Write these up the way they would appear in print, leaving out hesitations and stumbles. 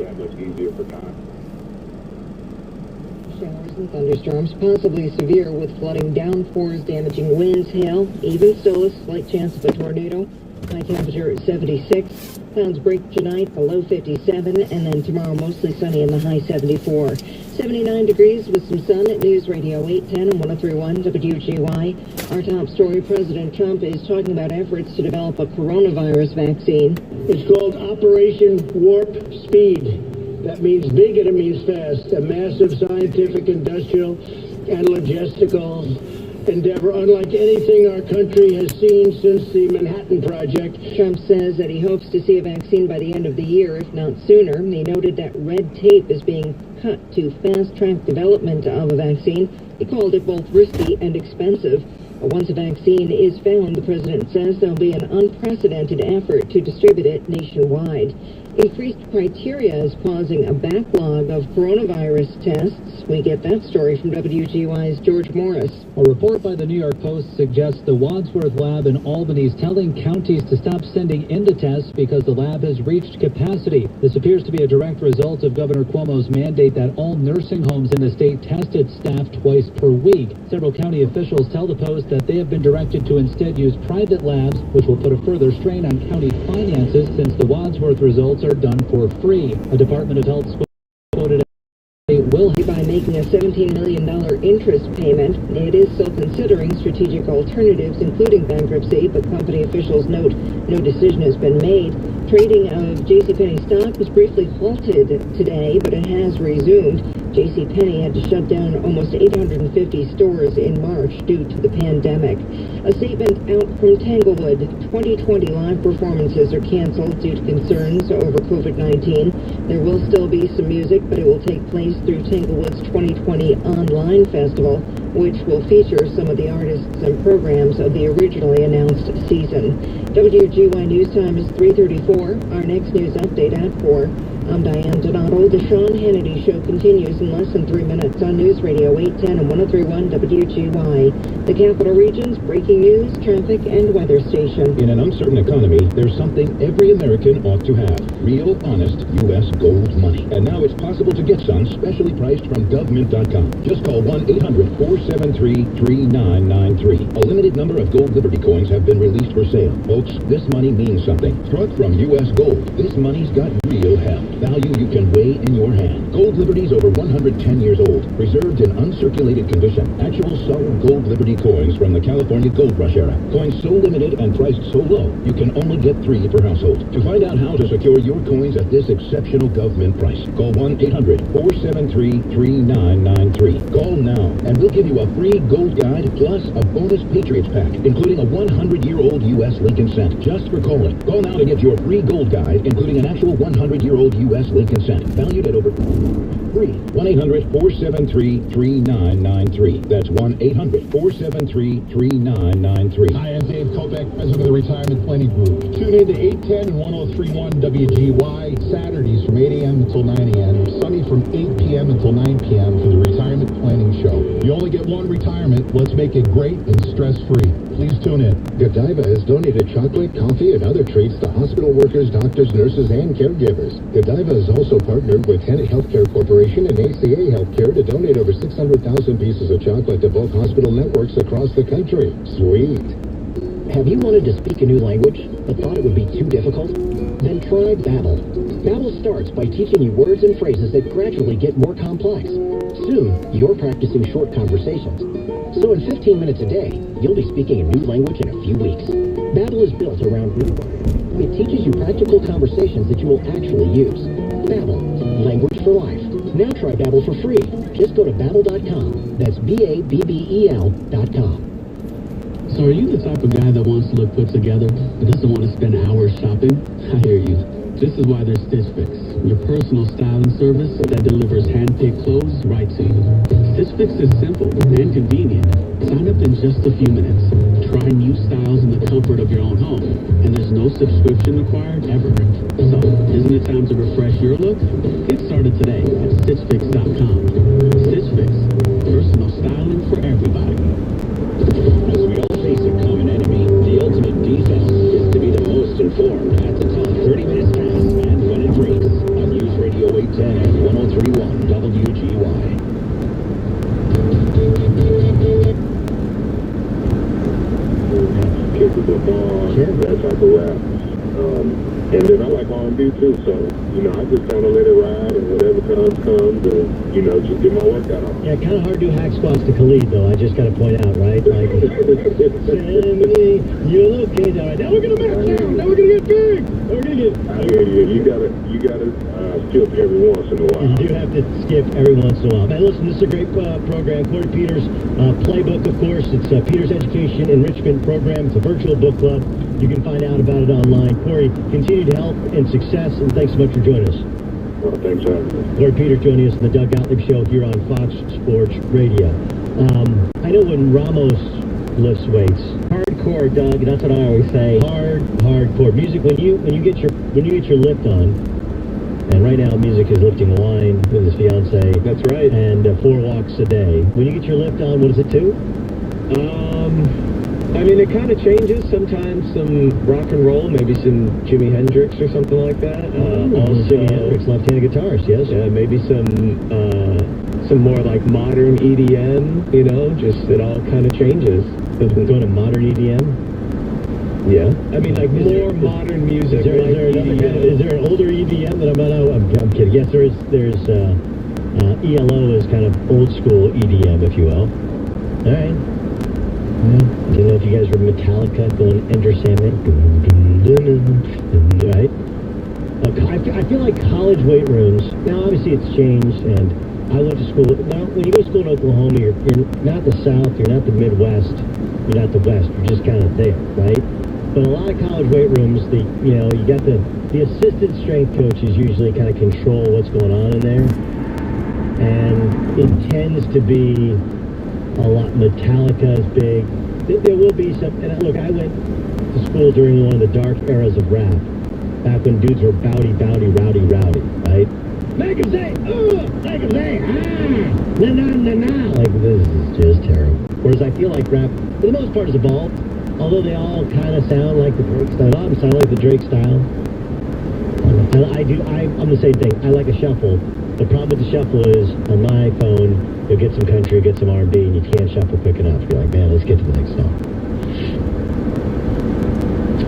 that much easier for time. Showers and thunderstorms, possibly severe with flooding, downpours, damaging winds, hail. Even still, a slight chance of a tornado. High temperature at 76. Clouds break tonight, the low 57, and then tomorrow mostly sunny in the high 74. 79 degrees with some sun at News Radio 810 and 103.1 WGY. Our top story, President Trump is talking about efforts to develop a coronavirus vaccine. It's called Operation Warp Speed. That means big and it means fast. A massive scientific, industrial, and logistical endeavor unlike anything our country has seen since the Manhattan Project. Trump says that he hopes to see a vaccine by the end of the year, if not sooner. He noted that red tape is being cut to fast-track development of a vaccine. He called it both risky and expensive. But once a vaccine is found, the president says there'll be an unprecedented effort to distribute it nationwide. Increased criteria is causing a backlog of coronavirus tests. We get that story from WGY's George Morris. A report by the New York Post suggests the Wadsworth lab in Albany is telling counties to stop sending in the tests because the lab has reached capacity. This appears to be a direct result of Governor Cuomo's mandate that all nursing homes in the state test its staff twice per week. Several county officials tell the Post that they have been directed to instead use private labs, which will put a further strain on county finances since the Wadsworth results are done for free. A Department of Health quoted will by making a $17 million interest payment. It is still considering strategic alternatives, including bankruptcy, but company officials note no decision has been made. Trading of JCPenney stock was briefly halted today, but it has resumed. JCPenney had to shut down almost 850 stores in March due to the pandemic. A statement out from Tanglewood. 2020 live performances are canceled due to concerns over COVID-19. There will still be some music, but it will take place through Tanglewood's 2020 online festival, which will feature some of the artists and programs of the originally announced season. WGY News Time is 3:34. Our next news update at 4. I'm Diane Donato. The Sean Hannity Show continues in less than 3 minutes on News Radio 810 and 103.1 WGY. The Capital Region's breaking news, traffic, and weather station. In an uncertain economy, there's something every American ought to have. Real, honest U.S. gold money. And now it's possible to get some specially priced from government.com. Just call 1-800-473-3993. A limited number of gold Liberty coins have been released for sale. Folks, this money means something. Struck from U.S. Gold, this money's got real heft. Value you can weigh in your hand. Gold Liberty's over 110 years old, preserved in uncirculated condition. Actual solid gold Liberty coins from the California Gold Rush era. Coins so limited and priced so low, you can only get 3 per household. To find out how to secure your coins at this exceptional government price, call 1-800-473-3993. Call now, and we'll give you a free gold guide plus a bonus Patriots pack, including a 100-year-old U.S. Lincoln cent, just for calling. Call now to get your free gold guide, including an actual 100-year-old U.S. Lincoln cent, valued at over free. 1-800-473-3993. That's 1-800-473-3993. Hi, I'm Dave Kopeck, president of the Retirement Planning Group. Tune in to 810 and 103.1 WGY, Saturdays from 8 a.m. until 9 a.m., Sunday from 8 p.m. until 9 p.m. for the Retirement Planning Show. You only get one retirement. Let's make it great and stress-free. Please tune in. Godiva has donated chocolate, coffee, and other treats to hospital workers, doctors, nurses, and caregivers. Godiva has also partnered with Tenet Healthcare Corporation and ACA Healthcare to donate over 600,000 pieces of chocolate to both hospital networks across the country. Sweet. Have you wanted to speak a new language, but thought it would be too difficult? Then try Babbel. Babbel starts by teaching you words and phrases that gradually get more complex. Soon, you're practicing short conversations. So in 15 minutes a day, you'll be speaking a new language in a few weeks. Babbel is built around Uber. It teaches you practical conversations that you will actually use. Babbel, language for life. Now try Babbel for free. Just go to Babbel.com. That's Babbel.com. So are you the type of guy that wants to look put together but doesn't want to spend hours shopping? I hear you. This is why there's Stitch Fix, your personal styling service that delivers hand-picked clothes right to you. Stitch Fix is simple and convenient. Sign up in just a few minutes. Try new styles in the comfort of your own home. And there's no subscription required ever. So, isn't it time to refresh your look? Get started today at StitchFix.com. Stitch Fix, personal styling for everybody. As we all face a common enemy, the ultimate defense is to be the most informed at the time. 30 minutes past and when it breaks on News Radio I do too. So, I just kind of let it ride, and whatever comes, and, just get my workout on. Yeah, kind of hard to do hack squats to Khalid, though. I just got to point out, right? Like, send me your location. All right, now we're going to max out. Now we're going to get big. We're going to get... I hear you. You gotta skip every once in a while. You do have to skip every once in a while. Man, listen, this is a great program. Corey Peters' playbook, of course. It's Peters Education Enrichment Program. It's a virtual book club. You can find out about it online. Corey, continued health and success, and thanks so much for joining us. Well, thanks for having me. Corey Peters joining us in the Doug Gottlieb Show here on Fox Sports Radio. I know when Ramos lifts weights, hardcore, Doug. That's what I always say. Hardcore music. When you get your lift on, and right now music is lifting wine with his fiance. That's right. And 4 walks a day. When you get your lift on, what is it to? I mean, it kind of changes. Sometimes some rock and roll, maybe some Jimi Hendrix or something like that. Also, Jimi Hendrix, left-handed guitarist, yes. Maybe some more like modern EDM. Just it all kind of changes. Going to modern EDM. Yeah, I mean, like more modern music. Is there an older EDM that I'm not know? I'm kidding. Yes, there's ELO is kind of old school EDM, if you will. All right. I don't know if you guys were Metallica going Enter Sandman. Right? I feel like college weight rooms, now obviously it's changed, and I went to school. Well, when you go to school in Oklahoma, you're not the South, you're not the Midwest, you're not the West, you're just kind of there, right? But a lot of college weight rooms, you got the assistant strength coaches usually kind of control what's going on in there. And it tends to be a lot. Metallica is big. There will be some, and look, I went to school during one of the dark eras of rap, back when dudes were rowdy, right? Make him say, make him say, na. Like, this is just terrible. Whereas I feel like rap, for the most part, has evolved. Although they all kind of sound like the Drake style. A lot of them sound like the Drake style. I'm the same thing. I like a shuffle. The problem with the shuffle is, on my phone, you'll get some country, get some R&B, and you can't shuffle quick enough. You're like, man, let's get to the next song.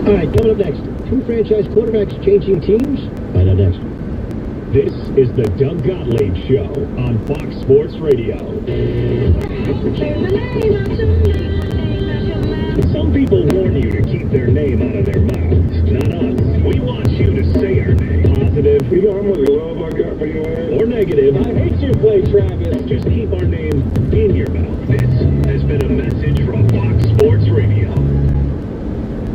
All right, coming up next, 2 franchise quarterbacks changing teams. Find out next. This is the Doug Gottlieb Show on Fox Sports Radio. Some people warn you to keep their name out of their mouths. Not us. We want you to say our name. Positive. You know how much love I got for your ass? Or negative. I hate your play, Travis. Just keep our name in your mouth. This has been a message from Fox Sports Radio.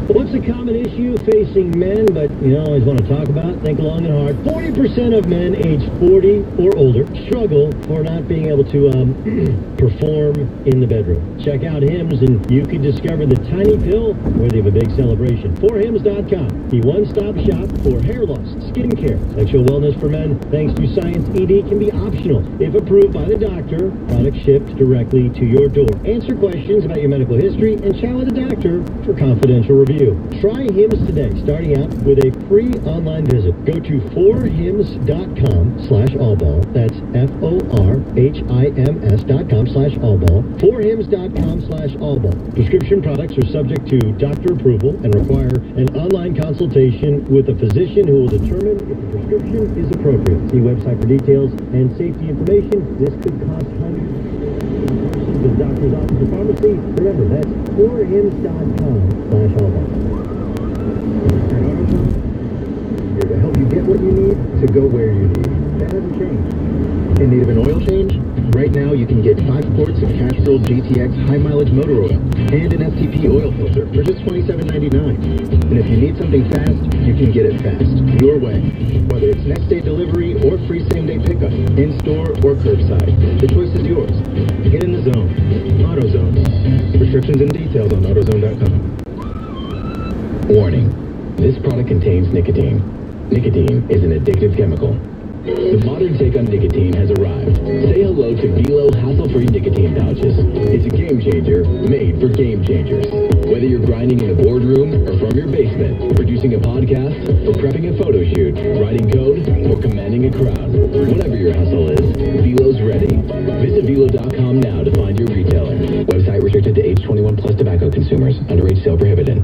What's a common issue facing men, but you always want to talk about? Think long and hard. 40% of men age 40 or older struggle for not being able to perform in the bedroom. Check out Hims and you can discover the tiny pill worthy of a big celebration. 4hims.com, the one-stop shop for hair loss, skincare, sexual wellness for men. Thanks to science, ED can be optional. If approved by the doctor, product shipped directly to your door. Answer questions about your medical history and chat with a doctor for confidential review. Try Hims today, starting out with a free online visit. Go to 4hims.com/allball. That's FORHIMS.com/allball. 4hims.com/allball. Prescription products are subject to doctor approval and require an online consultation with a physician who will determine if the prescription is appropriate. See website for details and safety information. This could cost hundreds to the doctor's office or pharmacy. Remember, that's 4hims.com/allball. Here to help you get what you need to go where you need. That hasn't changed. In need of an oil change? Right now you can get 5 quarts of Castrol GTX high mileage motor oil and an FTP oil filter for just $27.99. And if you need something fast, you can get it fast, your way. Whether it's next day delivery or free same day pickup, in store or curbside, the choice is yours. Get in the zone. AutoZone. Restrictions and details on AutoZone.com. Warning. This product contains nicotine. Nicotine is an addictive chemical. The modern take on nicotine has arrived. Say hello to Velo hassle-free nicotine pouches. It's a game changer made for game changers. Whether you're grinding in the boardroom or from your basement, producing a podcast, or prepping a photo shoot, writing code, or commanding a crowd. Whatever your hustle is, Velo's ready. Visit Velo.com now to find your retailer. Website restricted to age 21 plus tobacco consumers. Underage sale prohibited.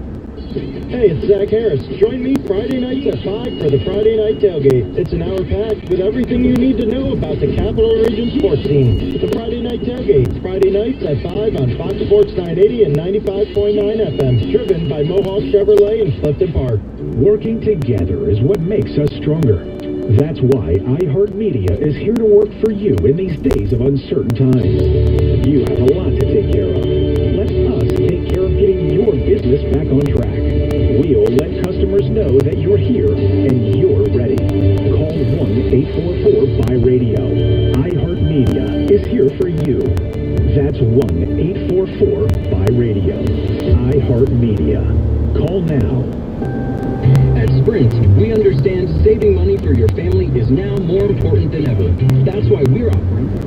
Hey, it's Zach Harris. Join me Friday nights at 5 for the Friday Night Tailgate. It's an hour packed with everything you need to know about the Capital Region sports scene. The Friday Night Tailgate, Friday nights at 5 on Fox Sports 980 and 95.9 FM. Driven by Mohawk Chevrolet in Clifton Park. Working together is what makes us stronger. That's why iHeartMedia is here to work for you in these days of uncertain times. You have a lot to take care of. Let us take care of getting your business back on track. We'll let customers know that you're here and you're ready. Call 1-844-BUY-RADIO. iHeartMedia is here for you. That's 1-844-BUY-RADIO. iHeartMedia. Call now. At Sprint, we understand saving money for your family is now more important than ever. That's why we're offering the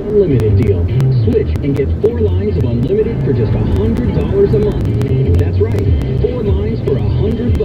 Unlimited deal. Switch and get 4 lines of unlimited for just $100 a month. That's right, 4 lines for $100.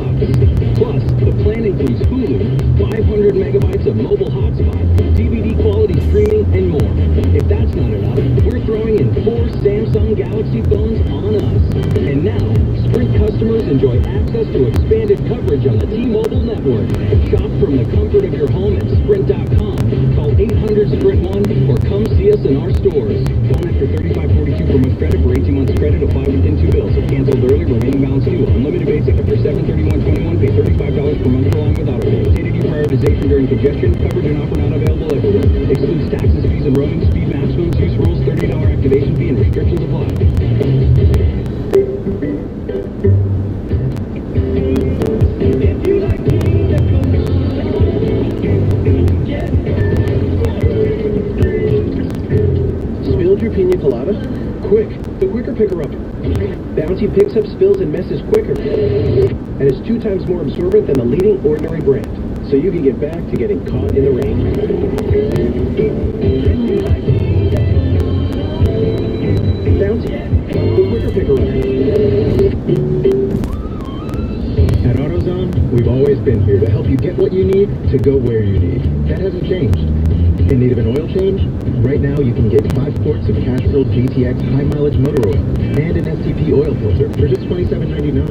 Plus, the plan includes Hulu, 500 megabytes of mobile hotspot, DVD quality streaming, and more. If that's not enough, we're throwing in 4 Samsung Galaxy phones on us. And now, Sprint customers enjoy access to expanded coverage on the T-Mobile network. Shop from the comfort of your home at Sprint.com. Call 800-SPRINT-1 or come see us in our stores. Phone after 3542 per month credit for 18 months credit, apply within 2 bills. If canceled early, remaining balance due. Unlimited basic after 731.21, pay $35 per month per line with autopay. Data deprioritization during congestion. Coverage and offer not available everywhere. Excludes taxes, fees, and roaming. Speed maximums, use rules, $30 activation fee, and restrictions apply. Spilled your pina colada? Quick, the quicker picker up. Bounty picks up spills and messes quicker. And is 2 times more absorbent than the leading ordinary brand. So you can get back to getting caught in the rain. Bounty, the quicker picker up. At AutoZone, we've always been here to help you get what you need to go where you need. That hasn't changed. In need of an oil change? Right now you can get 5 quarts of Castrol GTX high mileage motor oil and an STP oil filter for just $27.99.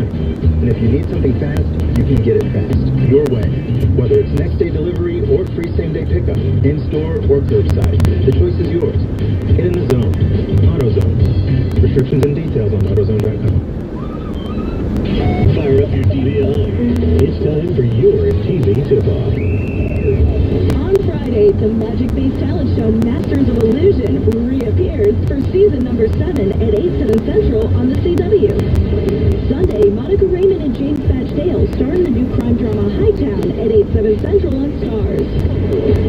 And if you need something fast, you can get it fast, your way. Whether it's next day delivery or free same day pickup, in-store or curbside, the choice is yours. Get in the zone. AutoZone. Restrictions and details on AutoZone.com. Fire up your TV alarm. It's time for your TV tip-off. On Friday, the magic-based talent show Masters of Illusion reappears for season number 7 at 8/7 Central on the CW. Sunday, Monica Raymond and James Batchdale star in the new crime drama Hightown at 8/7 Central on Starz.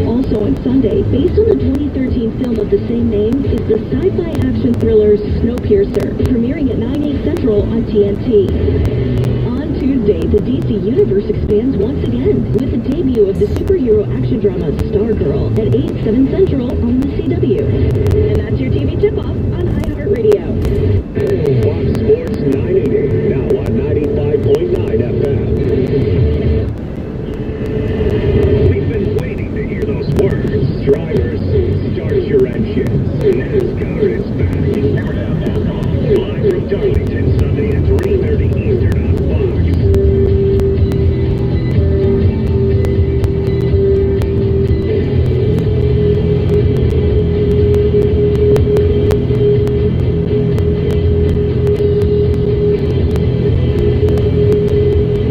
Also on Sunday, based on the 2013 film of the same name, is the sci-fi action thriller Snowpiercer, premiering at 9/8 Central on TNT. Tuesday, the DC Universe expands once again with the debut of the superhero action drama Stargirl at 8/7 Central on the CW. And that's your TV tip-off on iHeartRadio. Fox Sports 980, now on 95.9 FM. We've been waiting to hear those words. Drivers, start your engines. NASCAR is back. Live from Darlington, Sunday at 3:30 Eastern on Fox.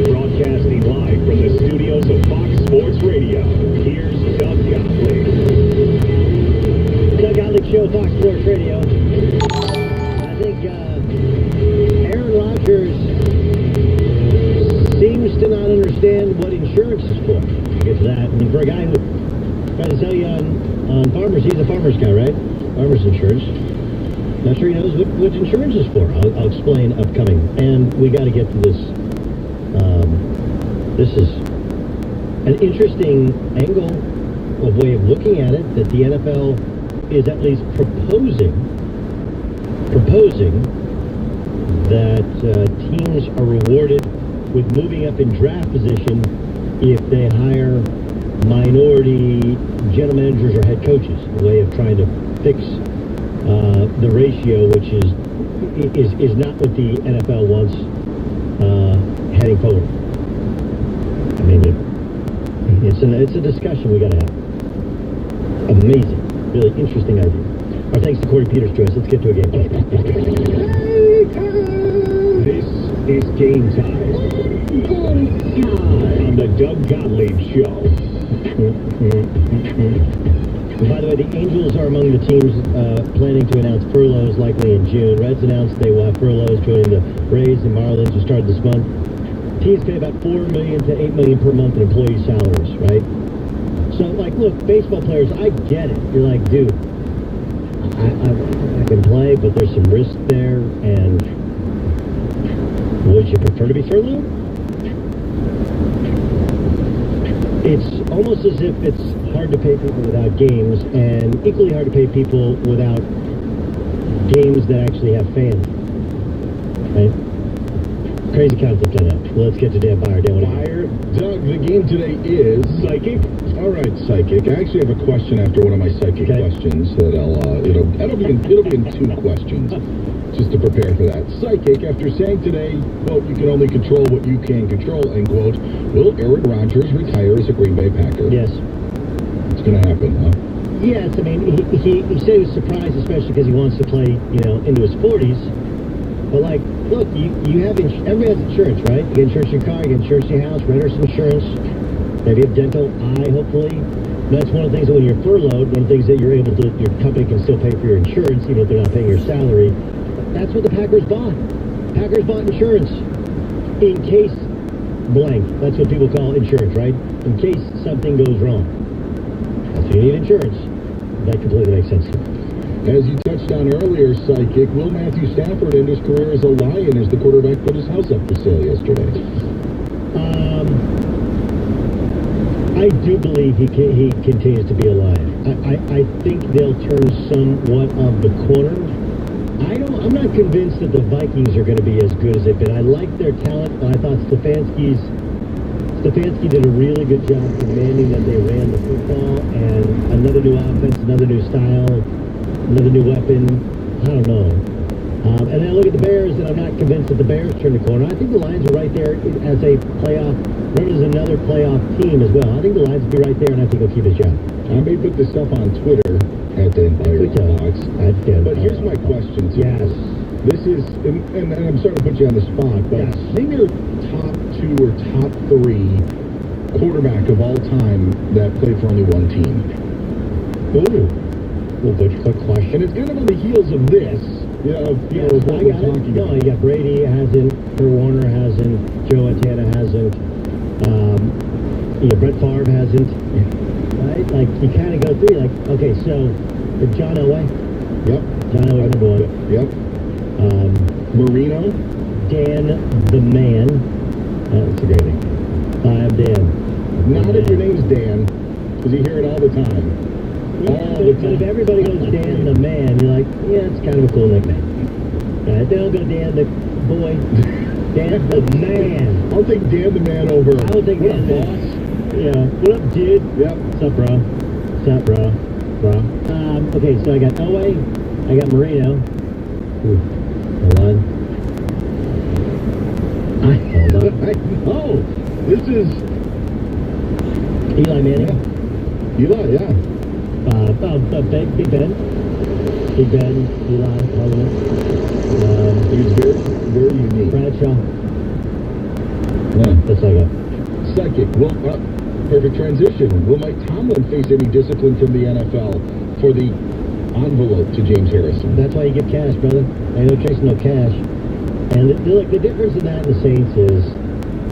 Broadcasting live from the studios of Fox Sports Radio. Here's Doug Gottlieb. Doug Gottlieb Show, Fox Sports Radio. I think Aaron Rodgers seems to not understand what insurance is for. It's that. I mean, for a guy who tried to sell you on farmers, he's a farmer's guy, right? Farmer's insurance. Not sure he knows what insurance is for. I'll explain upcoming. And we got to get to this. This is an interesting angle of way of looking at it, that the NFL is at least proposing that teams are rewarded with moving up in draft position if they hire minority general managers or head coaches. A way of trying to fix the ratio, which is not what the NFL wants heading forward. I mean, it's a discussion we got to have. Amazing, really interesting idea. Our thanks to Corey Peters to us. Let's get to a game. This is Game Time on the Doug Gottlieb Show. By the way, the Angels are among the teams planning to announce furloughs likely in June. Reds announced they will have furloughs joining the Rays and Marlins who started this month. Teams pay about $4 million to $8 million per month in employee salaries, right? So, like, look, baseball players, I get it. You're like, dude, I can play, but there's some risk there, and would you prefer to be furloughed? It's almost as if it's hard to pay people without games, and equally hard to pay people without games that actually have fans, right? Crazy concept on that. Well, let's get to Dan Byer. Byer, Doug, the game today is psychic. All right, psychic. I actually have a question after one of my psychic questions that it'll be in two questions, just to prepare for that. Psychic, after saying today, quote, you can only control what you can control, end quote, will Aaron Rodgers retire as a Green Bay Packer? Yes. It's going to happen, huh? Yes, I mean, he said he was surprised, especially because he wants to play, into his 40s. But, like, look, you have everybody has insurance, right? You get insurance in your car, you get insurance in your house, renter's insurance. Maybe you have dental, eye, hopefully. And that's one of the things that when you're furloughed, one of the things that your company can still pay for your insurance, even if they're not paying your salary. That's what the Packers bought. Packers bought insurance in case blank. That's what people call insurance, right? In case something goes wrong. That's why you need insurance. That completely makes sense to me. As you touched on earlier, psychic, will Matthew Stafford end his career as a Lion as the quarterback put his house up for sale yesterday? I do believe he continues to be a Lion. I think they'll turn somewhat of the corner. I'm not convinced that the Vikings are going to be as good as they've been. I like their talent, but I thought Stefanski did a really good job commanding that they ran the football, and another new offense, another new style, another new weapon. I don't know. And then I look at the Bears, and I'm not convinced that the Bears turned the corner. I think the Lions are right there as a playoff. There's another playoff team as well. I think the Lions will be right there, and I think he'll keep his job. I may put this stuff on Twitter at the Empire Box. But here's my question to you. Yes. This is, and I'm sorry to put you on the spot, but name your top 2 or top 3 quarterback of all time that played for only one team. Ooh. Well, good question. And it's kind of on the heels of this. What we're talking about. No, you got Brady hasn't, Kurt Warner hasn't, Joe Montana hasn't, Brett Favre hasn't, right? Like, you kind of go through, like, okay, so, John Elway. Yep. John Elway, number 1. Yep. Marino. Dan the Man. That's a great name. I'm Dan. Not if your name's Dan, because you hear it all the time. But if everybody goes Dan the Man, you're like, yeah, it's kind of a cool nickname. Right? They don't go Dan the Boy. Dan the Man. I'll take Dan the Man over. I would take Dan the Boss. Yeah. What up, dude? Yep. What's up, bro? What's up, bro? Okay, so I got Elway. I got Marino. Ooh. Hold on. Oh, this is Eli Manning. Eli, yeah. Big Ben. Big Ben, Eli, Hollywood. He's very unique. Bradshaw. Yeah. That's all I got. Psychic. Well, perfect transition. Will Mike Tomlin face any discipline from the NFL for the envelope to James Harrison? That's why you get cash, brother. Ain't no chasing no cash. And the difference in that and the Saints is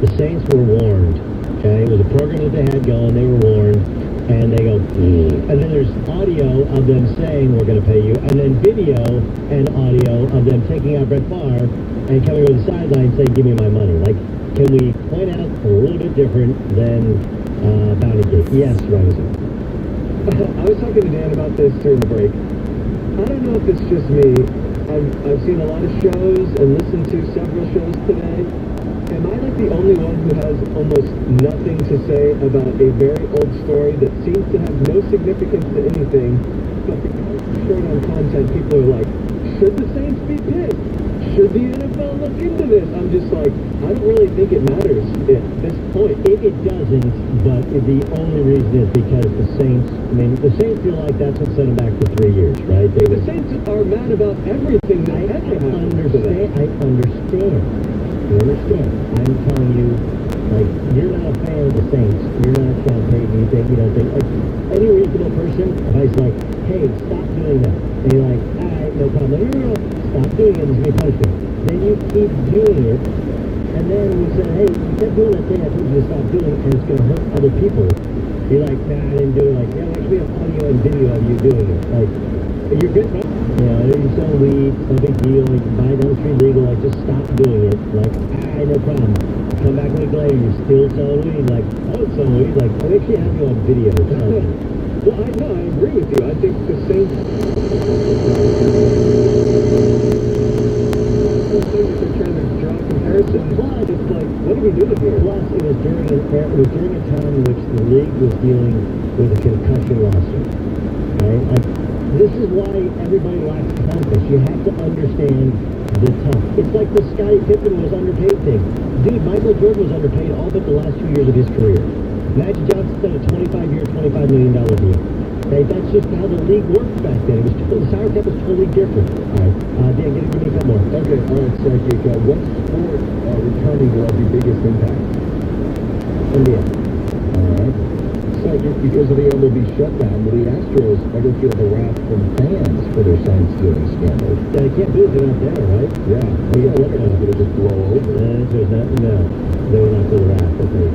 the Saints were warned. Okay, it was a program that they had going. They were warned, and they go. And then there's audio of them saying we're going to pay you, and then video and audio of them taking out Brett Favre and coming over the sideline saying, "Give me my money." Like, can we point out a little bit different than Bounty Gate? Yes, Ramsey. I was talking to Dan about this during the break. I don't know if it's just me. I've seen a lot of shows and listened to several shows today. Am I like the only one who has almost nothing to say about a very old story that seems to have no significance to anything, but because it's short on content, people are like should the Saints be picked? Should the NFL look into this? I'm just like, I don't really think it matters at this point. It doesn't, but the only reason is because the Saints feel like that's what set them back for 3 years, right? The Saints are mad about everything that ever happened to them. I understand. You understand? I'm telling you, like, you're not a fan of the Saints. You're not Sean Payton. You don't think, like, any reasonable person, if I was like, hey, stop doing that. And you're like, all right, no problem. No, stop doing it. There's going to be punishment. Then you keep doing it. And then we say, hey, you kept doing that thing I told you to stop doing, and it's going to hurt other people. You're like, nah, I didn't do it. Like, yeah, actually have audio and video of you doing it. Like, you're good, right? You know, you're selling weed, no big deal. Like, buy down the street legal. Like, just stop doing it. Like, no problem. Come back a week later, you're still selling weed. Like, oh, it's selling weed. Like, I'll actually have you on video. Well, I agree with you. I think the Saints... they're trying to draw comparisons. Plus, it's like, what are we doing here? Plus, it was during a time in which the league was dealing with a concussion lawsuit. Right? Like, this is why everybody lacks compass. You have to understand the time. It's like the Scottie Pippen was underpaid thing. Dude, Michael Jordan was underpaid all but the last 2 years of his career. Magic Johnson signed a 25-year, $25 million deal. Okay, that's just how the league worked back then. The salary cap was totally different. All right, Dan, give me a couple more. Okay, all right, Psychic. What sport returning will have the biggest impact? India. All right. Psychic, because of the MLB shutdown, will the Astros ever feel the wrath from fans for their sign stealing scandal? They can't do it, they're not there, right? Yeah. The electric is going to just blow over. No. They will not feel the wrath, but they...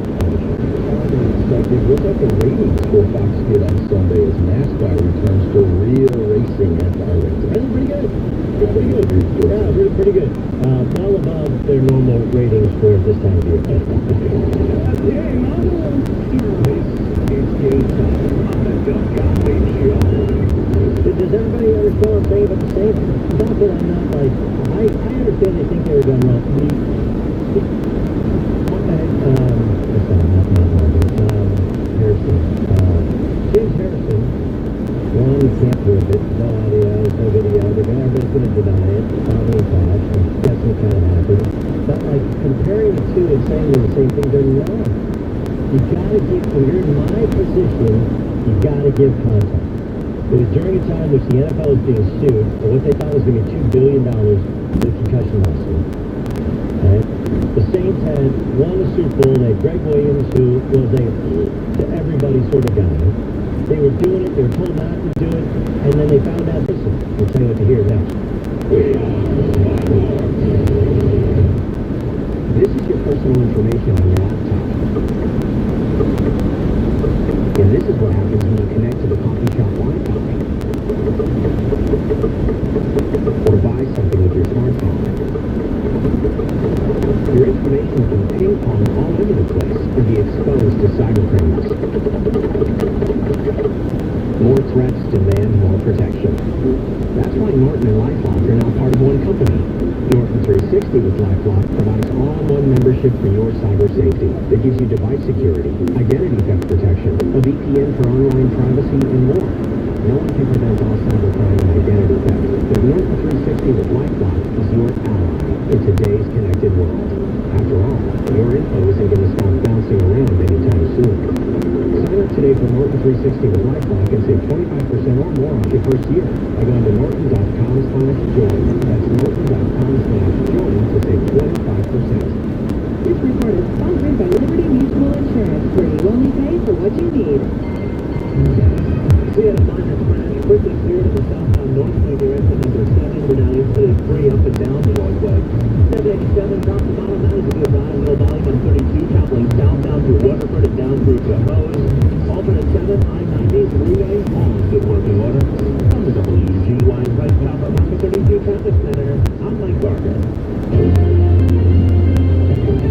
Psychic, what about the ratings for Fox Kid on Sunday as NASCAR returns to real racing at Arlington? That's pretty good. Yeah, pretty good. Well above their normal ratings for this time of year. Hey, Mama! It's game time on the Doug Gottlieb Show. Does everybody understand what I'm saying about the Saints? Not that I'm not like... I understand they think they were done wrong. Harrison. James Harrison. One, you can't prove it. No audio, no video. Everybody's going to deny it. Probably flash. That's what kind of happened. But, like, comparing the two and saying they're the same thing, they're not. You gotta give, when you're in my position, you gotta give context. It was during a time which the NFL was being sued for what they thought was going to be $2 billion for the concussion lawsuit. Right? The Saints had won a Super Bowl. They had Greg Williams, who was a to everybody sort of guy. They were doing it. They were told not to do it, and then they found out. Listen, I'll tell you what to hear next. This is your personal information on your laptop. And this is what happens when you connect to the coffee shop Wi-Fi. Or buy something with your smartphone. Your information can ping pong all over the place and be exposed to cybercriminals. More threats demand more protection. That's why Norton and LifeLock are now part of one company. Norton 360 with LifeLock provides all-in-one membership for your cyber safety that gives you device security, identity theft protection, a VPN for online privacy, and more. No one can prevent all cybercrime and identity theft, but Norton 360 with LifeLock is your ally in today's connected world. After all, your info isn't going to stop bouncing around anytime soon. Sign up today for Norton 360 with LifeLock and save 25% or more off your first year by going to norton.com/join. That's norton.com/join to save 25%. This report is sponsored by Liberty Mutual Insurance, where you only pay for what you need. We had a minor crash quickly cleared at the southbound Northway near exit number 7. We're now into 3 up and down the Northway. 787 top to bottom, that is a good ride. Low volume on 32, traveling southbound through Waterford and down through Commute. Alternate 7, I-90, freeway, all in good working order. From the WGY right top of number 32 traffic center, I'm Mike Barker.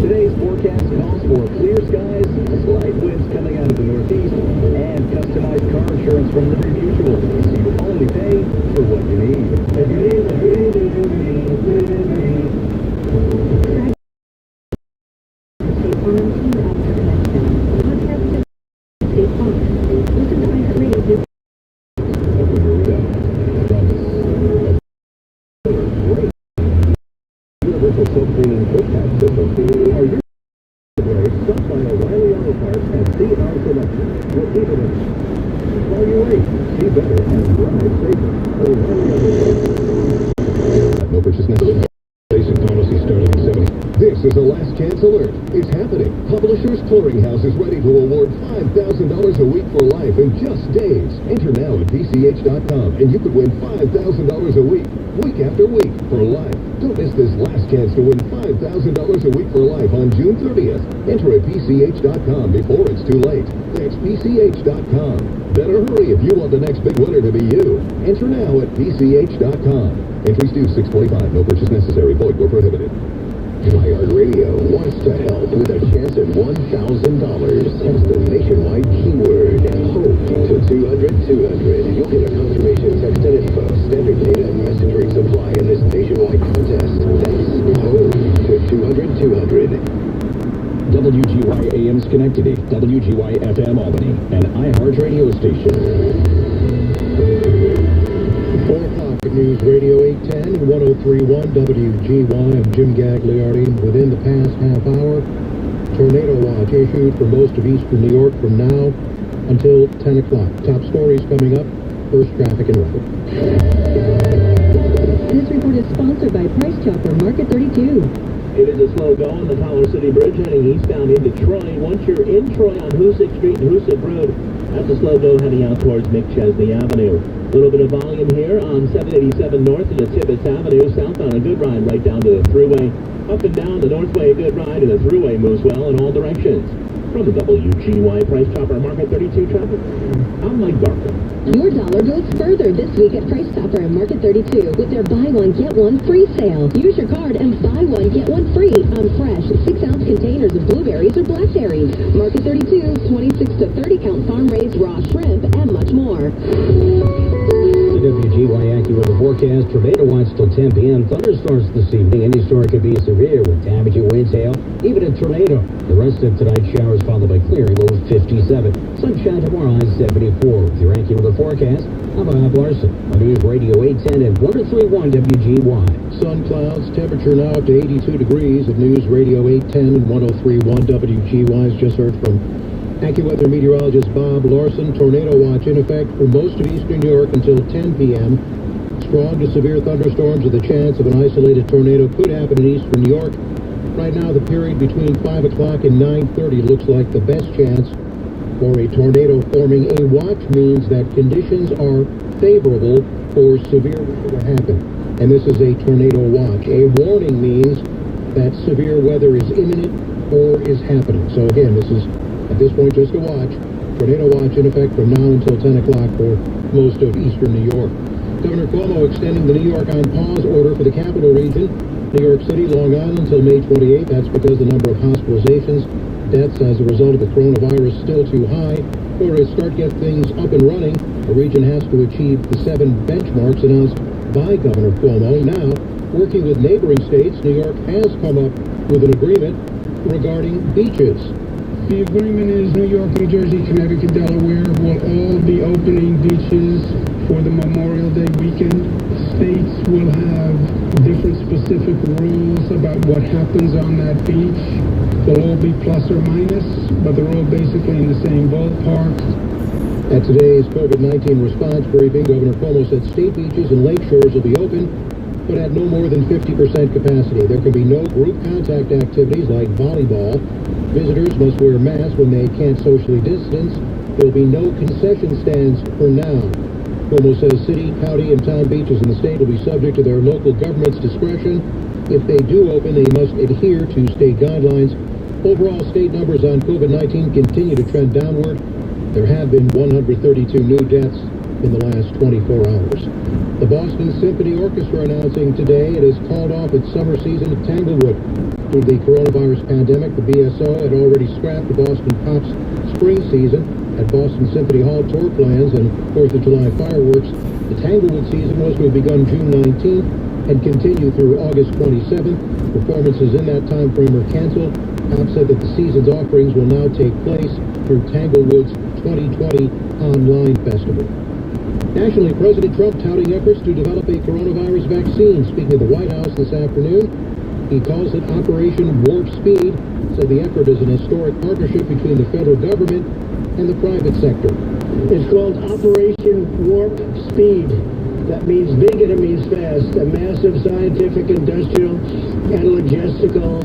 Today's forecast calls for clear skies, slight winds coming out of the northeast, and customized car insurance from Liberty Mutual. So you only pay for what you need. If you need, today. While you wait, see better and drive safer. No purchase necessary. Basic policy starting at 70. This is a last chance alert. It's happening. Publishers Clearinghouse is ready to award $5,000 a week for life in just days. Enter now at PCH.com and you could win $5,000 a week after week, for life. Don't miss this last chance to win $5,000 a week for life on June 30th. Enter at PCH.com before it's too late. That's PCH.com. Better hurry if you want the next big winner to be you. Enter now at PCH.com. Entries due 6/25. No purchase necessary. Void where prohibited. iHeartRadio wants to help with a chance at $1,000. Text the nationwide keyword HOPE to 200-200. You'll get a confirmation text and info. Standard data and message rates apply in this nationwide contest. That's HOPE to 200-200. WGY AM Schenectady, WGY FM Albany, and iHeart Radio Station. 4 o'clock at News Radio 810 and 103.1 WGY. I'm Jim Gagliardi. Within the past half hour, tornado watch issued for most of eastern New York from now until 10 o'clock. Top stories coming up. First, traffic and weather. This report is sponsored by Price Chopper Market 32. It is a slow go on the Tyler City Bridge heading eastbound into Troy. Once you're in Troy on Hoosick Street and Hoosick Road, that's a slow go heading out towards McChesney Avenue. A little bit of volume here on 787 north into Tibbetts Avenue, southbound a good ride right down to the thruway. Up and down the Northway a good ride, and the thruway moves well in all directions. From the WGY Price Chopper Market 32 traffic, I'm Mike Barker. Your dollar goes further this week at Price Chopper and Market 32 with their buy one, get one free sale. Use your card and buy one, get one free on fresh 6-ounce containers of blueberries or blackberries. Market 32, 26 to 30 count farm-raised raw shrimp and much more. WGY AccuWeather forecast. Tornado watch till 10 p.m. Thunderstorms this evening. Any storm could be severe with damaging winds, hail, even a tornado. The rest of tonight's showers followed by clearing, low of 57. Sunshine tomorrow, high 74. With your AccuWeather forecast, I'm Bob Larson on News Radio 810 and 103.1 WGY. Sun clouds, temperature now up to 82 degrees at News Radio 810 and 103.1 WGY. Just heard from AccuWeather meteorologist Bob Larson. Tornado watch in effect for most of eastern New York until 10 p.m. Strong to severe thunderstorms with a chance of an isolated tornado could happen in eastern New York. Right now, the period between 5 o'clock and 9:30 looks like the best chance for a tornado forming. A watch means that conditions are favorable for severe weather to happen, and this is a tornado watch. A warning means that severe weather is imminent or is happening. So again, this is at this point just a watch. Tornado watch in effect from now until 10 o'clock for most of eastern New York. Governor Cuomo extending the New York on pause order for the capital region. New York City, Long Island until May 28th. That's because the number of hospitalizations, deaths as a result of the coronavirus still too high. Or to start get things up and running, the region has to achieve the 7 benchmarks announced by Governor Cuomo. Now, working with neighboring states, New York has come up with an agreement regarding beaches. The agreement is New York, New Jersey, Connecticut, Delaware will all be opening beaches for the Memorial Day weekend. States will have different specific rules about what happens on that beach. They'll all be plus or minus, but they're all basically in the same ballpark. At today's COVID-19 response briefing, Governor Cuomo said state beaches and lake shores will be open, but at no more than 50% capacity. There can be no group contact activities like volleyball. Visitors must wear masks when they can't socially distance. There will be no concession stands for now. Cuomo says city, county, and town beaches in the state will be subject to their local government's discretion. If they do open, they must adhere to state guidelines. Overall, state numbers on COVID-19 continue to trend downward. There have been 132 new deaths in the last 24 hours. The Boston Symphony Orchestra announcing today it has called off its summer season at Tanglewood. Due to the coronavirus pandemic, the BSO had already scrapped the Boston Pops spring season at Boston Symphony Hall tour plans and 4th of July fireworks. The Tanglewood season was to have begun June 19th and continue through August 27th. Performances in that time frame are canceled. Pop said that the season's offerings will now take place through Tanglewood's 2020 online festival. Nationally, President Trump touting efforts to develop a coronavirus vaccine. Speaking at the White House this afternoon, he calls it Operation Warp Speed, said the effort is an historic partnership between the federal government and the private sector. It's called Operation Warp Speed. That means big and it means fast. A massive scientific, industrial, and logistical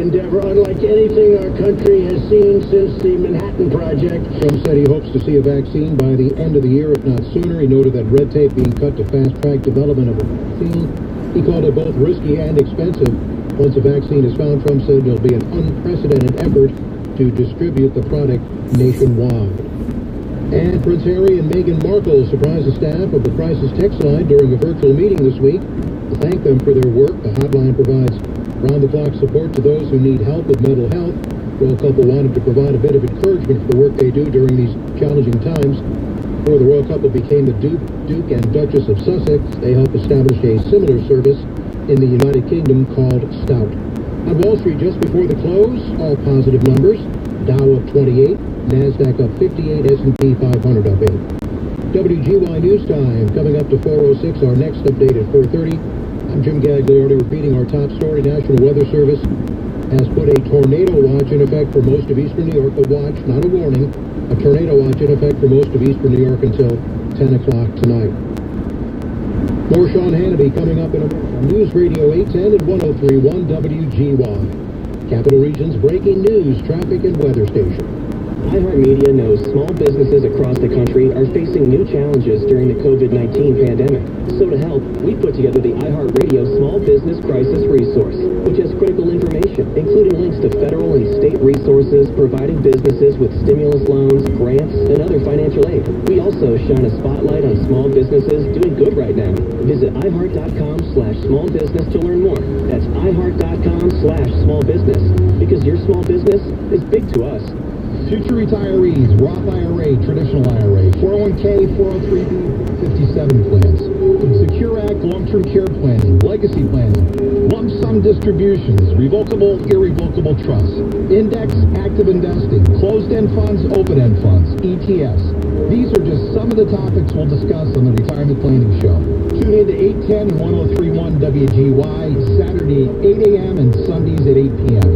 endeavor unlike anything our country has seen since the Manhattan Project. Trump said he hopes to see a vaccine by the end of the year, if not sooner. He noted that red tape being cut to fast-track development of a vaccine. He called it both risky and expensive. Once a vaccine is found, Trump said there'll be an unprecedented effort to distribute the product nationwide. And Prince Harry and Meghan Markle surprised the staff of the Crisis Text Line during a virtual meeting this week to thank them for their work. The hotline provides round-the-clock support to those who need help with mental health. The royal couple wanted to provide a bit of encouragement for the work they do during these challenging times. Before the royal couple became the Duke and Duchess of Sussex, they helped establish a similar service in the United Kingdom called Stout. On Wall Street just before the close, all positive numbers. Dow up 28, NASDAQ up 58, S&P 500 up 8. WGY News Time coming up to 4:06, our next update at 4:30. I'm Jim Gagliardi repeating our top story. National Weather Service has put a tornado watch in effect for most of eastern New York. A watch, not a warning. A tornado watch in effect for most of eastern New York until 10 o'clock tonight. More Sean Hannity coming up in a News Radio 810 and 103.1 WGY. Capital Region's breaking news, traffic, and weather station. iHeartMedia knows small businesses across the country are facing new challenges during the COVID-19 pandemic. So to help, we put together the iHeartRadio Small Business Crisis Resource, which has critical information, including links to federal and state resources providing businesses with stimulus loans, grants, and other financial aid. We also shine a spotlight on small businesses doing good right now. Visit iHeart.com/smallbusiness to learn more. That's iHeart.com/smallbusiness, because your small business is big to us. Future retirees, Roth IRA, traditional IRA, 401k, 403b, 57 plans, Secure Act, long-term care planning, legacy planning, lump sum distributions, revocable, irrevocable trusts, index, active investing, closed-end funds, open-end funds, ETFs. These are just some of the topics we'll discuss on the Retirement Planning Show. Tune in to 810 and 103.1 WGY, Saturday 8 a.m. and Sundays at 8 p.m.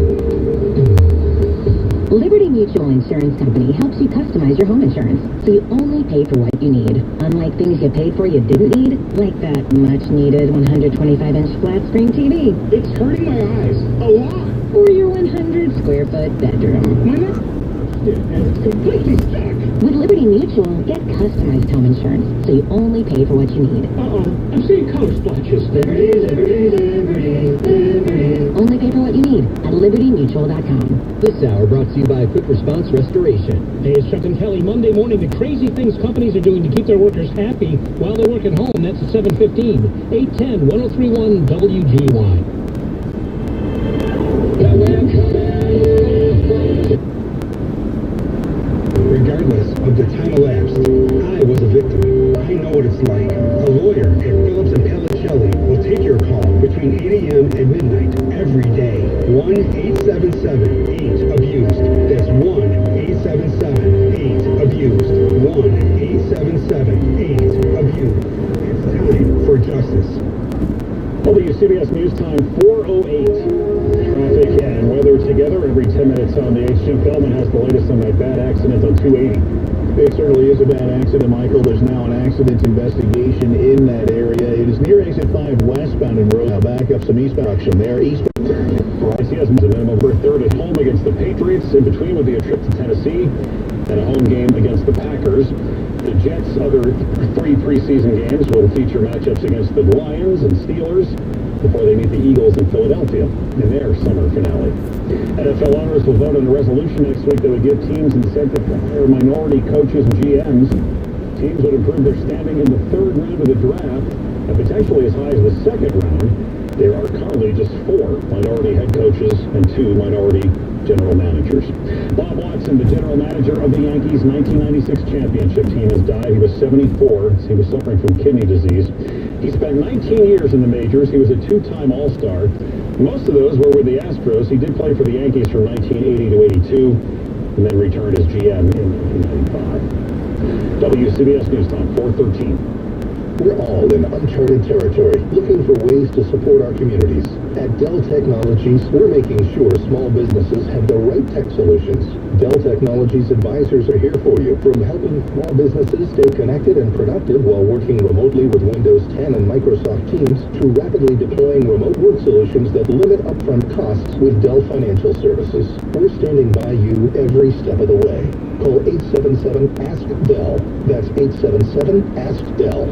Liberty Mutual Insurance Company helps you customize your home insurance, so you only pay for what you need. Unlike things you paid for you didn't need, like that much-needed 125-inch flat-screen TV. It's hurting my eyes a lot. Or your 100-square-foot bedroom. My neck is completely stuck. With Liberty Mutual, get customized home insurance, so you only pay for what you need. Uh-oh, I'm seeing color splotches. Liberty, Liberty, Liberty, Liberty. Only pay for what you need at libertymutual.com. This hour brought to you by Quick Response Restoration. Hey, it's Chuck and Kelly. Monday morning, the crazy things companies are doing to keep their workers happy while they work at home. That's at 7:15. 810, 103.1 WGY. Regardless of the time elapsed, I was a victim. I know what it's like. A lawyer at Phillips and Pellicelli will take your call between 8 a.m. and midnight every day. 1-877-8-ABUSED. That's 1-877-8-ABUSED. 1-877-8-ABUSED. It's time for justice. WCBS News Time 4:08. Traffic and weather together every 10 minutes on the H. Jim Feldman has the latest on that bad accident on 280. It certainly is a bad accident, Michael. There's now an accident investigation in that area. It is near exit 5 westbound in Rose. Now back up some eastbound action there. Eastbound. He has a minimum for a third at home against the Patriots. In between would be a trip to Tennessee and a home game against the Packers. The Jets' other 3 preseason games will feature matchups against the Lions and Steelers before they meet the Eagles in Philadelphia in their summer finale. NFL owners will vote on a resolution next week that would give teams incentive to hire minority coaches and GMs. Teams would improve their standing in the third round of the draft and potentially as high as the second round. There are currently just 4 minority head coaches and 2 minority general managers. Bob Watson, the general manager of the Yankees' 1996 championship team, has died. He was 74. He was suffering from kidney disease. He spent 19 years in the majors. He was a 2-time All-Star. Most of those were with the Astros. He did play for the Yankees from 1980 to 82 and then returned as GM in 1995. WCBS News Time, 4:13. We're all in uncharted territory, looking for ways to support our communities. At Dell Technologies, we're making sure small businesses have the right tech solutions. Dell Technologies advisors are here for you, from helping small businesses stay connected and productive while working remotely with Windows 10 and Microsoft Teams, to rapidly deploying remote work solutions that limit upfront costs with Dell Financial Services. We're standing by you every step of the way. Call 877-ASK-DELL. That's 877-ASK-DELL.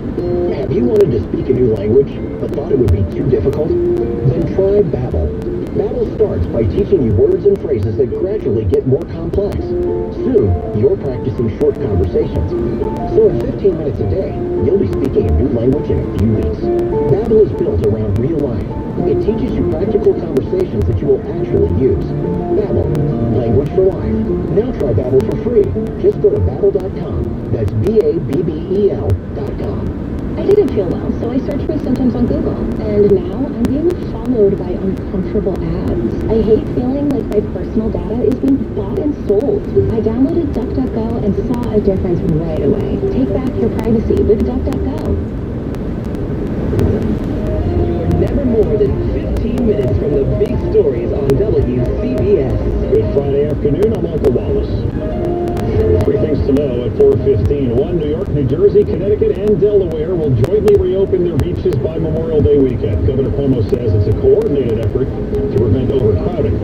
Have you wanted to speak a new language, but thought it would be too difficult? Then try Babbel. Babbel starts by teaching you words and phrases that gradually get more complex. Soon, you're practicing short conversations. So in 15 minutes a day, you'll be speaking a new language in a few weeks. Babbel is built around real life. It teaches you practical conversations that you will actually use. Babbel, language for life. Now try Babbel for free. Just go to babbel.com. That's BABBEL.com. I didn't feel well, so I searched my symptoms on Google, and now I'm being followed by uncomfortable ads. I hate feeling like my personal data is being bought and sold. I downloaded DuckDuckGo and saw a difference right away. Take back your privacy with DuckDuckGo. You're never more than 15 minutes from the big stories on WCBS. Good Friday afternoon, I'm Uncle Wallace. Three things to know at 4:15. One, New York, New Jersey, Connecticut, and Delaware will jointly reopen their beaches by Memorial Day weekend. Governor Cuomo says it's a coordinated effort to prevent overcrowding.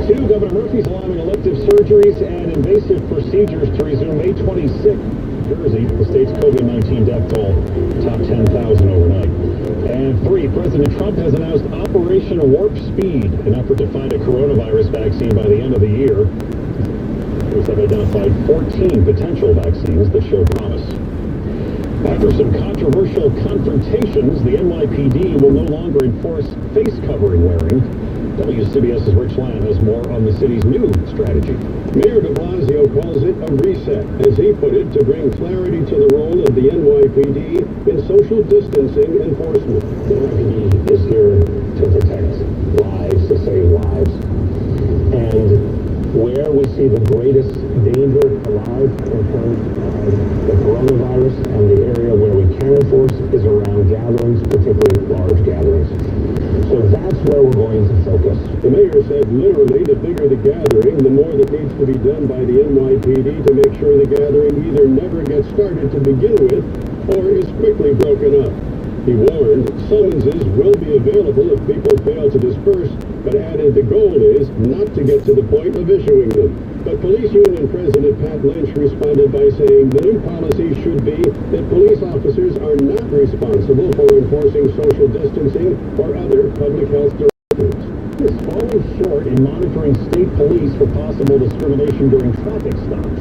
Two, Governor Murphy's allowing elective surgeries and invasive procedures to resume May 26th. New Jersey, the state's COVID-19 death toll topped 10,000 overnight. And three, President Trump has announced Operation Warp Speed, an effort to find a coronavirus vaccine by the end of the year. Have identified 14 potential vaccines that show promise. After some controversial confrontations, the NYPD will no longer enforce face covering wearing. WCBS's Rich Lamb has more on the city's new strategy. Mayor de Blasio calls it a reset, as he put it, to bring clarity to the role of the NYPD in social distancing enforcement. The NYPD is here to protect lives, to save lives. And where we see the greatest danger alive in terms of the coronavirus, and the area where we can enforce is around gatherings, particularly large gatherings. So that's where we're going to focus. The mayor said literally the bigger the gathering, the more that needs to be done by the NYPD to make sure the gathering either never gets started to begin with or is quickly broken up. He warned summonses will be available if people fail to disperse, but added the goal is not to get to the point of issuing them. But Police Union President Pat Lynch responded by saying the new policy should be that police officers are not responsible for enforcing social distancing or other public health directives. Is falling short in monitoring state police for possible discrimination during traffic stops.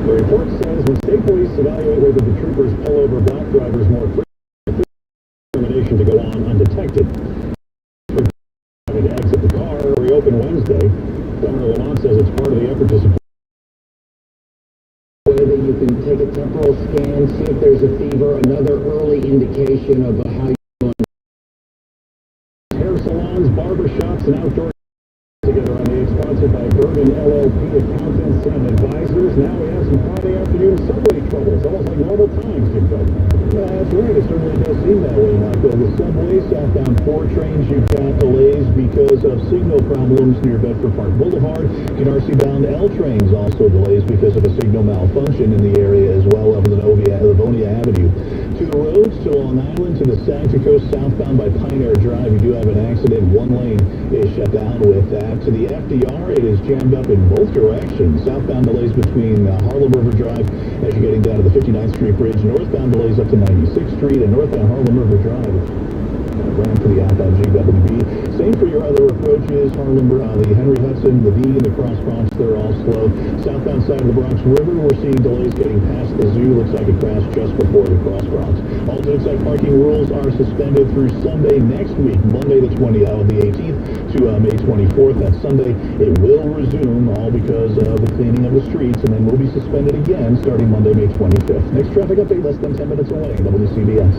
The report says when state police evaluate whether the troopers pull over black drivers more frequently, discrimination to go on undetected. Having to exit the car, reopen Wednesday. Governor Lamont says it's part of the effort to support. Whether you can take a temporal scan, see if there's a fever, another early indication of how you're doing. Hair salons, barber shops, and outdoor together on the 8th, sponsored by Bergen LLP Accountants and Advisors. Now we have some Friday afternoon subway troubles, almost like normal times, Jim Cook. That's right. It certainly does seem that way, Michael. The subway, southbound 4 trains, you've got delays because of signal problems near Bedford Park Boulevard. Canarsie-bound L trains also delays because of a signal malfunction in the area as well of Livonia Avenue. To the roads, to Long Island, to the Saginaw Coast southbound by Pioneer Drive, you do have an accident. One lane is shut down with that. To the FDR, it is jammed up in both directions. Southbound delays between Harlem River Drive as you're getting down to the 59th Street Bridge. Northbound delays up to 96th Street, and northbound Harlem River Drive ramp to the outbound GWB. Same for your other approaches, the Henry Hudson, the D, and the Cross Bronx, they're all slow. Southbound side of the Bronx River, we're seeing delays getting past the zoo. Looks like it crashed just before the Cross Bronx. Alternate side parking rules are suspended through Sunday next week, Monday the 18th to May 24th. That's Sunday. It will resume, all because of the cleaning of the streets, and then will be suspended again starting Monday, May 25th. Next traffic update less than 10 minutes away, WCBS.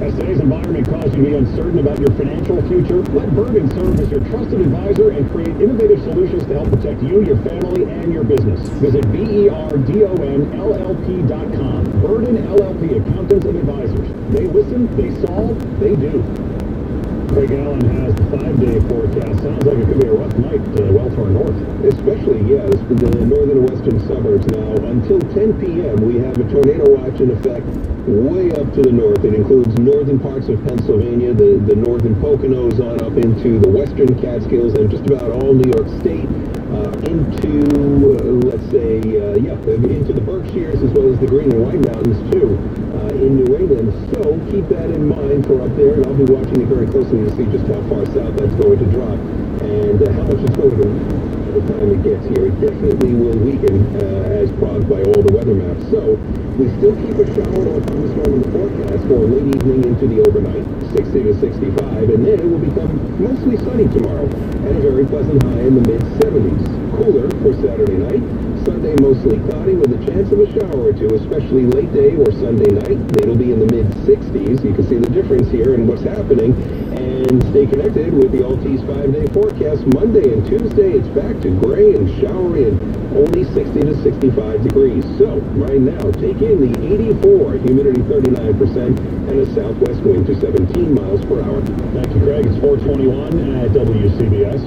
As today's environment causes you to be uncertain about your financial future, let Bergen serve as your trusted advisor and create innovative solutions to help protect you, your family, and your business. Visit BERDONLLP.com. Bergen LLP Accountants and Advisors. They listen, they solve, they do. Craig Allen has the 5-day forecast. Sounds like it could be a rough night well to our north. Especially, yes, for the northern and western suburbs now. Until 10 p.m., we have a tornado watch in effect way up to the north. It includes northern parts of Pennsylvania, the northern Poconos on up into the western Catskills, and just about all New York State, into the Berkshires, as well as the Green and White Mountains, too, in New England. So keep that in mind for up there, and I'll be watching it very closely to see just how far south that's going to drop and how much it's going to by the time it gets here. It definitely will weaken as progged by all the weather maps. So we still keep a shower or thunderstorm in the forecast for late evening into the overnight, 60 to 65, and then it will become mostly sunny tomorrow and a very pleasant high in the mid-70s. Cooler for Saturday night. Sunday mostly cloudy with a chance of a shower or two, especially late day or Sunday night. It'll be in the mid-60s. You can see the difference here and what's happening. And stay connected with the Altice 5-day forecast. Monday and Tuesday, it's back to gray and showery and only 60 to 65 degrees. So, right now, take in the 84, humidity 39%, and a southwest wind to 17 miles per hour. Thank you, Craig. It's 4:21 at WCBS.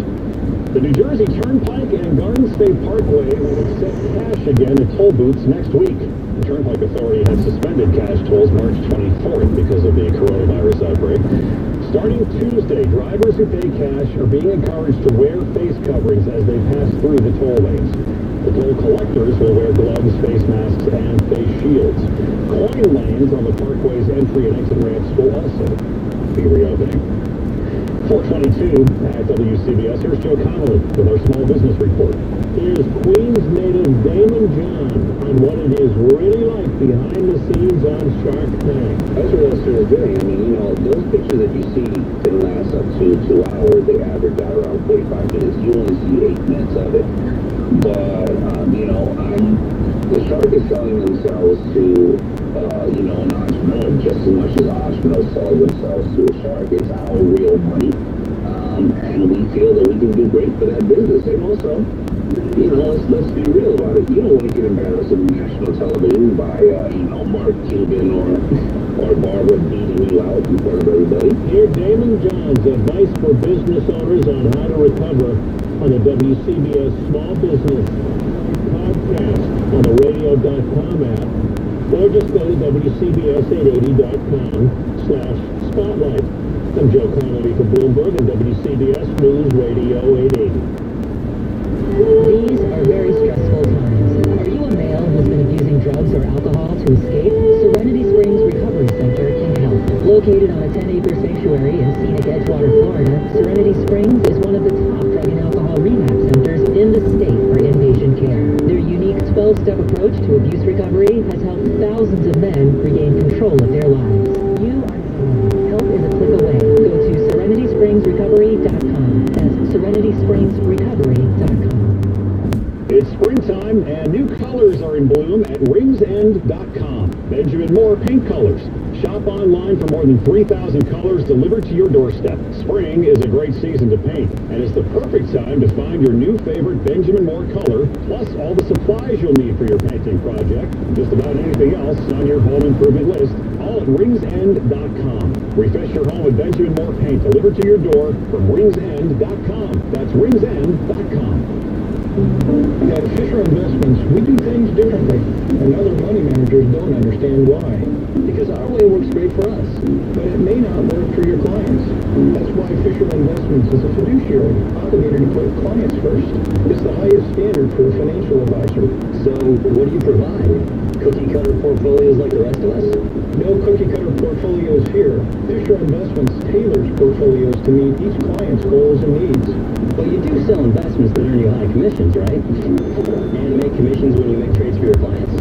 The New Jersey Turnpike and Garden State Parkway will accept cash again at toll booths next week. The Turnpike Authority has suspended cash tolls March 24th because of the coronavirus outbreak. Starting Tuesday, drivers who pay cash are being encouraged to wear face coverings as they pass through the toll lanes. The toll collectors will wear gloves, face masks, and face shields. Coin lanes on the parkway's entry and exit ramps will also be reopening. 4:22 at WCBS. Here's Joe Connolly with our small business report. Here's Queens native Damon John on what it is really like behind the scenes on Shark Tank. That's what else they're doing. I mean, those pictures that you see can last up to 2 hours. They average out around 45 minutes. You only see 8 minutes of it. But, the shark is selling themselves to, an entrepreneur just as much as an entrepreneur sells themselves to a shark. It's our real money. And we feel that we can do great for that business. And also, let's be real about it. You don't want to get embarrassed on national television by, Mark Cuban or Barbara beating you out in front of everybody. Here, Damon John's advice for business owners on how to recover on the WCBS Small Business Podcast on the radio.com app, or just go to WCBS880.com/spotlight. I'm Joe Connolly for Bloomberg and WCBS News Radio 880. These are very stressful times. Are you a male who's been abusing drugs or alcohol to escape? Serenity Springs Recovery Center can help. Located on a 10-acre sanctuary in scenic Edgewater, Florida, Serenity Springs is one of the top drug and alcohol rehab centers in the state for inpatient care. Their unique 12-step approach to abuse recovery has helped thousands of men regain control of their lives. You are not alone. Help is a click away. Go to SerenitySpringsRecovery.com. That's SerenitySpringsRecovery.com. It's springtime and new colors are in bloom at ringsend.com. Benjamin Moore Paint Colors. Shop online for more than 3,000 colors delivered to your doorstep. Spring is a great season to paint, and it's the perfect time to find your new favorite Benjamin Moore color, plus all the supplies you'll need for your painting project. Just about anything else on your home improvement list, all at ringsend.com. Refresh your home with Benjamin Moore Paint delivered to your door from ringsend.com. That's ringsend.com. At Fisher Investments, we do things differently, and other money managers don't understand why. Because our way works great for us, but it may not work for your clients. That's why Fisher Investments is a fiduciary, obligated to put clients first. It's the highest standard for a financial advisor. So, what do you provide? Cookie-cutter portfolios like the rest of us? No cookie-cutter portfolios here. Fisher Investments tailors portfolios to meet each client's goals and needs. But you do sell investments that earn you high commissions, right? And make commissions when you make trades for your clients?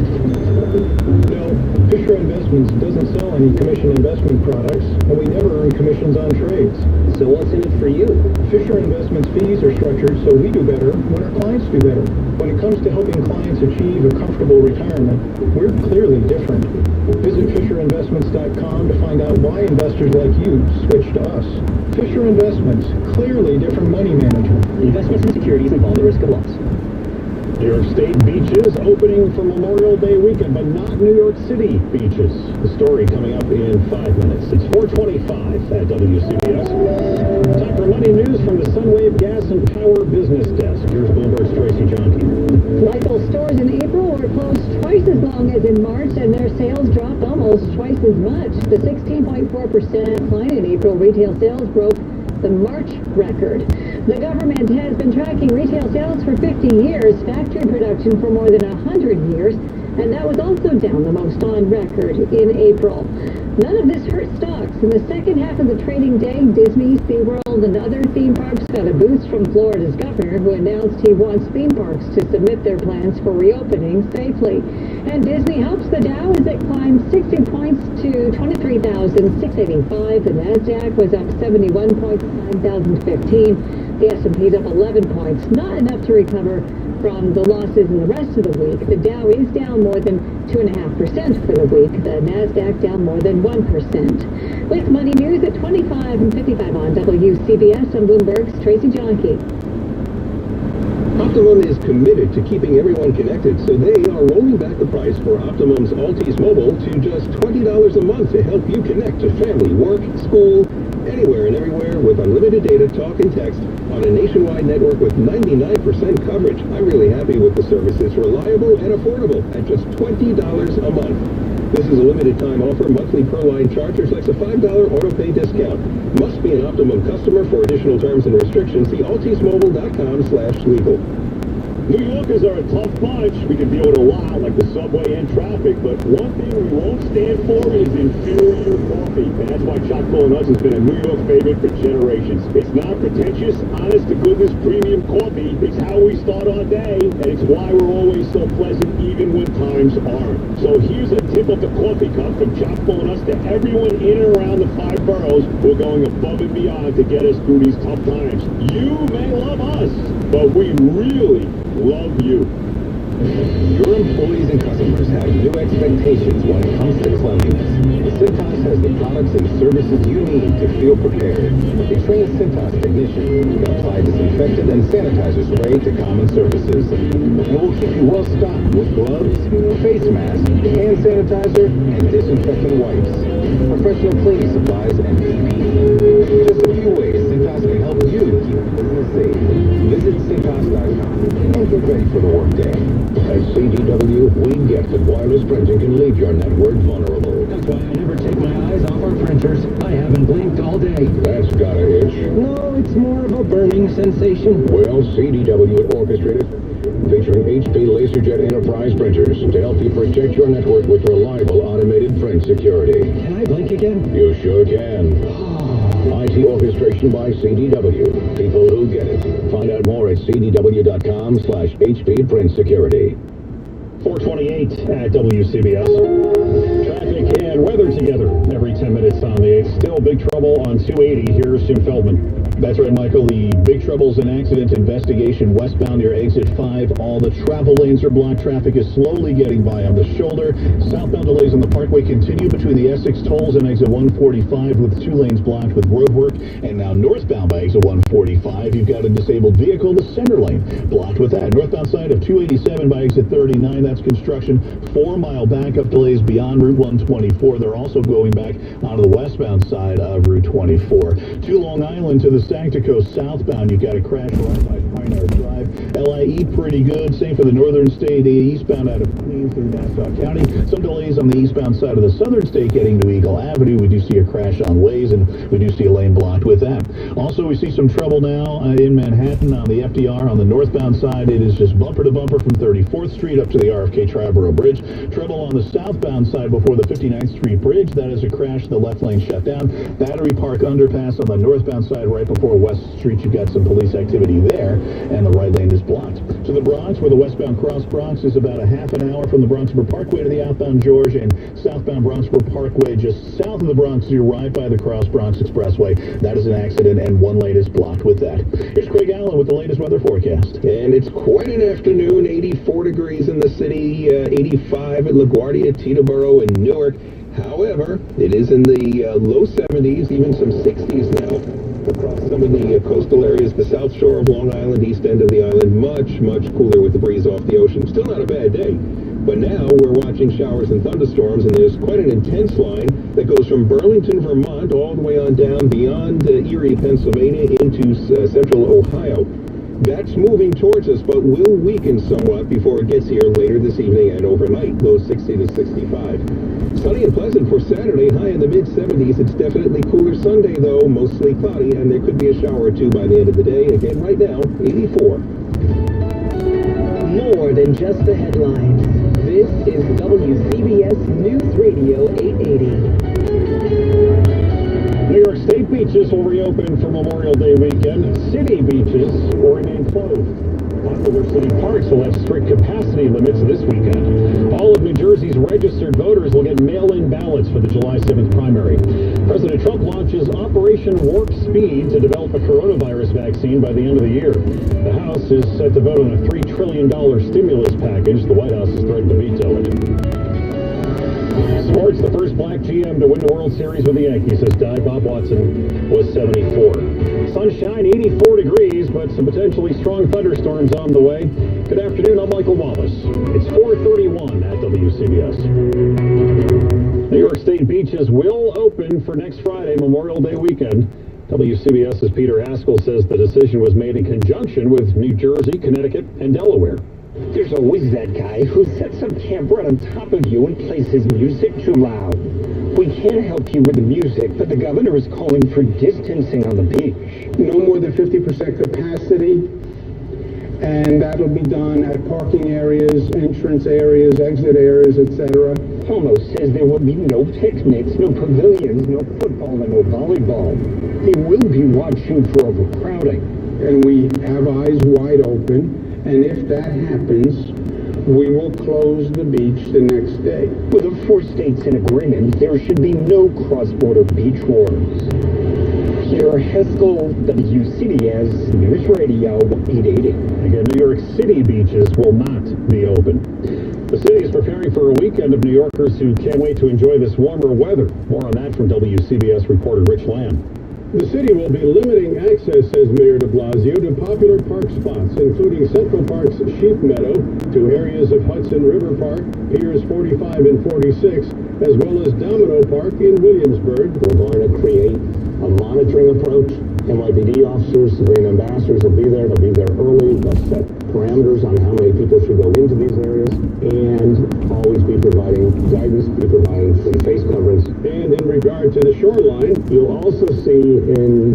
No, Fisher Investments doesn't sell any commission investment products, and we never earn commissions on trades. So what's in it for you? Fisher Investments fees are structured so we do better when our clients do better. When it comes to helping clients achieve a comfortable retirement, we're clearly different. Visit FisherInvestments.com to find out why investors like you switch to us. Fisher Investments, clearly different money management. Investments in securities involve the risk of loss. New York State beaches opening for Memorial Day weekend, but not New York City beaches. The story coming up in 5 minutes. It's 4:25 at WCBS. Time for money news from the Sunwave Gas and Power Business Desk. Here's Bloomberg's Tracy Jonke. Local stores in April were closed twice as long as in March, and their sales dropped almost twice as much. The 16.4% decline in April retail sales broke the March record. The government has been tracking retail sales for 50 years, factory production for more than 100 years, and that was also down the most on record in April. None of this hurt stocks. In the second half of the trading day, Disney, SeaWorld, and other theme parks got a boost from Florida's governor, who announced he wants theme parks to submit their plans for reopening safely. And Disney helps the Dow as it climbed 60 points to 23,685. The NASDAQ was up 71 points to 9,015. The S&P's up 11 points, not enough to recover from the losses in the rest of the week. The Dow is down more than 2.5% for the week. The NASDAQ down more than 1%. With money news at 25 and 55 on WCBS, I'm Bloomberg's Tracy Jonke. Optimum is committed to keeping everyone connected, so they are rolling back the price for Optimum's Altice Mobile to just $20 a month to help you connect to family, work, school, anywhere and everywhere with unlimited data, talk, and text on a nationwide network with 99% coverage. I'm really happy with the service. It's reliable and affordable at just $20 a month. This is a limited time offer. Monthly per line charge reflects a $5 auto pay discount. Must be an Optimum customer. For additional terms and restrictions, see alticemobile.com/legal. New Yorkers are a tough bunch. We can deal with a lot, like the subway and traffic, but one thing we won't stand for is inferior coffee. And that's why Chock-full Nuts has been a New York favorite for generations. It's not pretentious, honest-to-goodness premium coffee. It's how we start our day, and it's why we're always so pleasant, even when times aren't. So here's a tip of the coffee cup from Chock-full Nuts to everyone in and around the 5 boroughs who are going above and beyond to get us through these tough times. You may love us, but we really love you. Your employees and customers have new expectations when it comes to cleanliness. Cintas has the products and services you need to feel prepared. A trained Cintas technician can apply disinfectant and sanitizer spray to common surfaces. And we'll keep you well stocked with gloves, face masks, hand sanitizer, and disinfectant wipes. Professional cleaning supplies and PPE. Just a few ways Cintas can help you keep business safe. Visit Cintas.com and get ready for the workday. At CDW, we get that wireless printing can leave your network vulnerable. That's why I never take my eyes off our printers. I haven't blinked all day. That's gotta itch. No, it's more of a burning sensation. Well, CDW had orchestrated, featuring HP LaserJet Enterprise printers to help you protect your network with reliable automated print security. Can I blink again? You sure can. IT orchestration by CDW. People who get it. Find out more at cdw.com/HP Print Security. 428 at WCBS. Traffic and weather together every 10 minutes on the 8th. Still big trouble on 280. Here's Jim Feldman. That's right, Michael. The big trouble's an accident investigation westbound near exit 5. All the travel lanes are blocked. Traffic is slowly getting by on the shoulder. Southbound delays on the Parkway continue between the Essex tolls and exit 145 with 2 lanes blocked with roadwork. And now northbound by exit 145, you've got a disabled vehicle. The center lane blocked with that. Northbound side of 287 by exit 39, that's construction. 4-mile backup delays beyond Route 124. They're also going back onto the westbound side of Route 24. To Long Island to the Stactico southbound, you've got a crash right by Pioneer Drive. LIE pretty good. Same for the northern state eastbound out of Queens through Nassau County. Some delays on the eastbound side of the southern state getting to Eagle Avenue. We do see a crash on Waze, and we do see a lane blocked with that. Also, we see some trouble now in Manhattan on the FDR. On the northbound side, it is just bumper to bumper from 34th Street up to the RFK Triborough Bridge. Trouble on the southbound side before the 59th Street Bridge. That is a crash. The left lane shut down. Battery Park underpass on the northbound side right before West Street. You've got some police activity there, and the right lane is blocked. To the Bronx, where the westbound Cross Bronx is about a half an hour from the Bronxboro Parkway to the outbound George, and southbound Bronxboro Parkway just south of the Bronx. You're right by the Cross Bronx Expressway. That is an accident, and 1 lane is blocked with that. Here's Craig Allen with the latest weather forecast. And it's quite an afternoon. 84 degrees in the city, 85 at LaGuardia, Teterboro, and Newark. However, it is in the low 70s, even some 60s now. Across some of the coastal areas, the south shore of Long Island, east end of the island, much, much cooler with the breeze off the ocean. Still not a bad day. But now we're watching showers and thunderstorms, and there's quite an intense line that goes from Burlington, Vermont, all the way on down beyond Erie, Pennsylvania, into central Ohio. That's moving towards us, but will weaken somewhat before it gets here later this evening and overnight, low 60 to 65. Sunny and pleasant for Saturday, high in the mid-70s. It's definitely cooler Sunday, though, mostly cloudy, and there could be a shower or two by the end of the day. Again, right now, 84. More than just the headlines. This is WCBS News Radio 880. New York State beaches will reopen for Memorial Day weekend. City beaches will remain closed. Popular city parks will have strict capacity limits this weekend. All of New Jersey's registered voters will get mail-in ballots for the July 7th primary. President Trump launches Operation Warp Speed to develop a coronavirus vaccine by the end of the year. The House is set to vote on a $3 trillion stimulus package. The White House has threatened to veto it. Sports, the first black GM to win the World Series with the Yankees has died. Bob Watson was 74. Sunshine, 84 degrees, but some potentially strong thunderstorms on the way. Good afternoon, I'm Michael Wallace. It's 4:31 at WCBS. New York State beaches will open for next Friday, Memorial Day weekend. WCBS's Peter Haskell says the decision was made in conjunction with New Jersey, Connecticut, and Delaware. There's always that guy who sets up camp right on top of you and plays his music too loud. We can't help you with the music, but the governor is calling for distancing on the beach. No more than 50% capacity, and that'll be done at parking areas, entrance areas, exit areas, etc. Cuomo says there will be no picnics, no pavilions, no football, and no volleyball. He will be watching for overcrowding. And we have eyes wide open. And if that happens, we will close the beach the next day. With the 4 states in agreement, there should be no cross-border beach wars. Peter Haskell, WCBS News Radio 880. Again, New York City beaches will not be open. The city is preparing for a weekend of New Yorkers who can't wait to enjoy this warmer weather. More on that from WCBS reporter Rich Lamb. The city will be limiting access, says Mayor de Blasio, to popular park spots, including Central Park's Sheep Meadow, to areas of Hudson River Park, Piers 45 and 46, as well as Domino Park in Williamsburg. We're going to create a monitoring approach. NYPD officers and ambassadors will be there. They'll be there early. They'll set parameters on how many people should go into these areas and always be providing guidance, be providing face coverings. And in regard to the shoreline, you'll also see in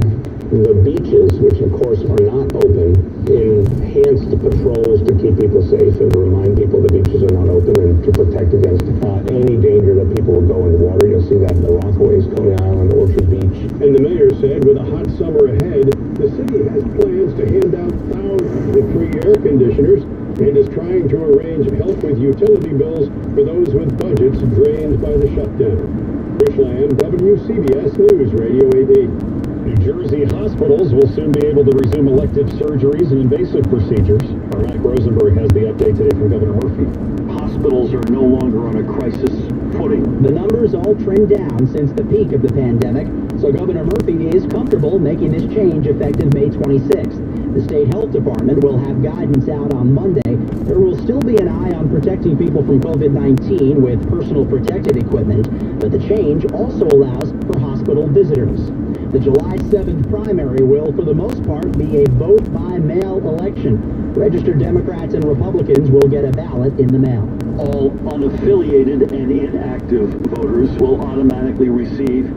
the beaches, which of course are not open, enhanced patrols to keep people safe and to remind people the beaches are not open and to protect against any danger that people will go in the water. You'll see that in the Rockaways, Coney Island, Orchard Beach. And the mayor said with a hot summer ahead, the city has plans to hand out thousands of free air conditioners and is trying to arrange help with utility bills for those with budgets drained by the shutdown. Rich Lamb, WCBS News Radio 880. New Jersey hospitals will soon be able to resume elective surgeries and invasive procedures. Our Mike Rosenberg has the update today from Governor Murphy. Hospitals are no longer on a crisis footing. The numbers all trend down since the peak of the pandemic, so Governor Murphy is comfortable making this change effective May 26th. The state health department will have guidance out on Monday. There will still be an eye on protecting people from COVID-19 with personal protective equipment, but the change also allows for hospital visitors. The July 7th primary will, for the most part, be a vote-by-mail election. Registered Democrats and Republicans will get a ballot in the mail. All unaffiliated and inactive voters will automatically receive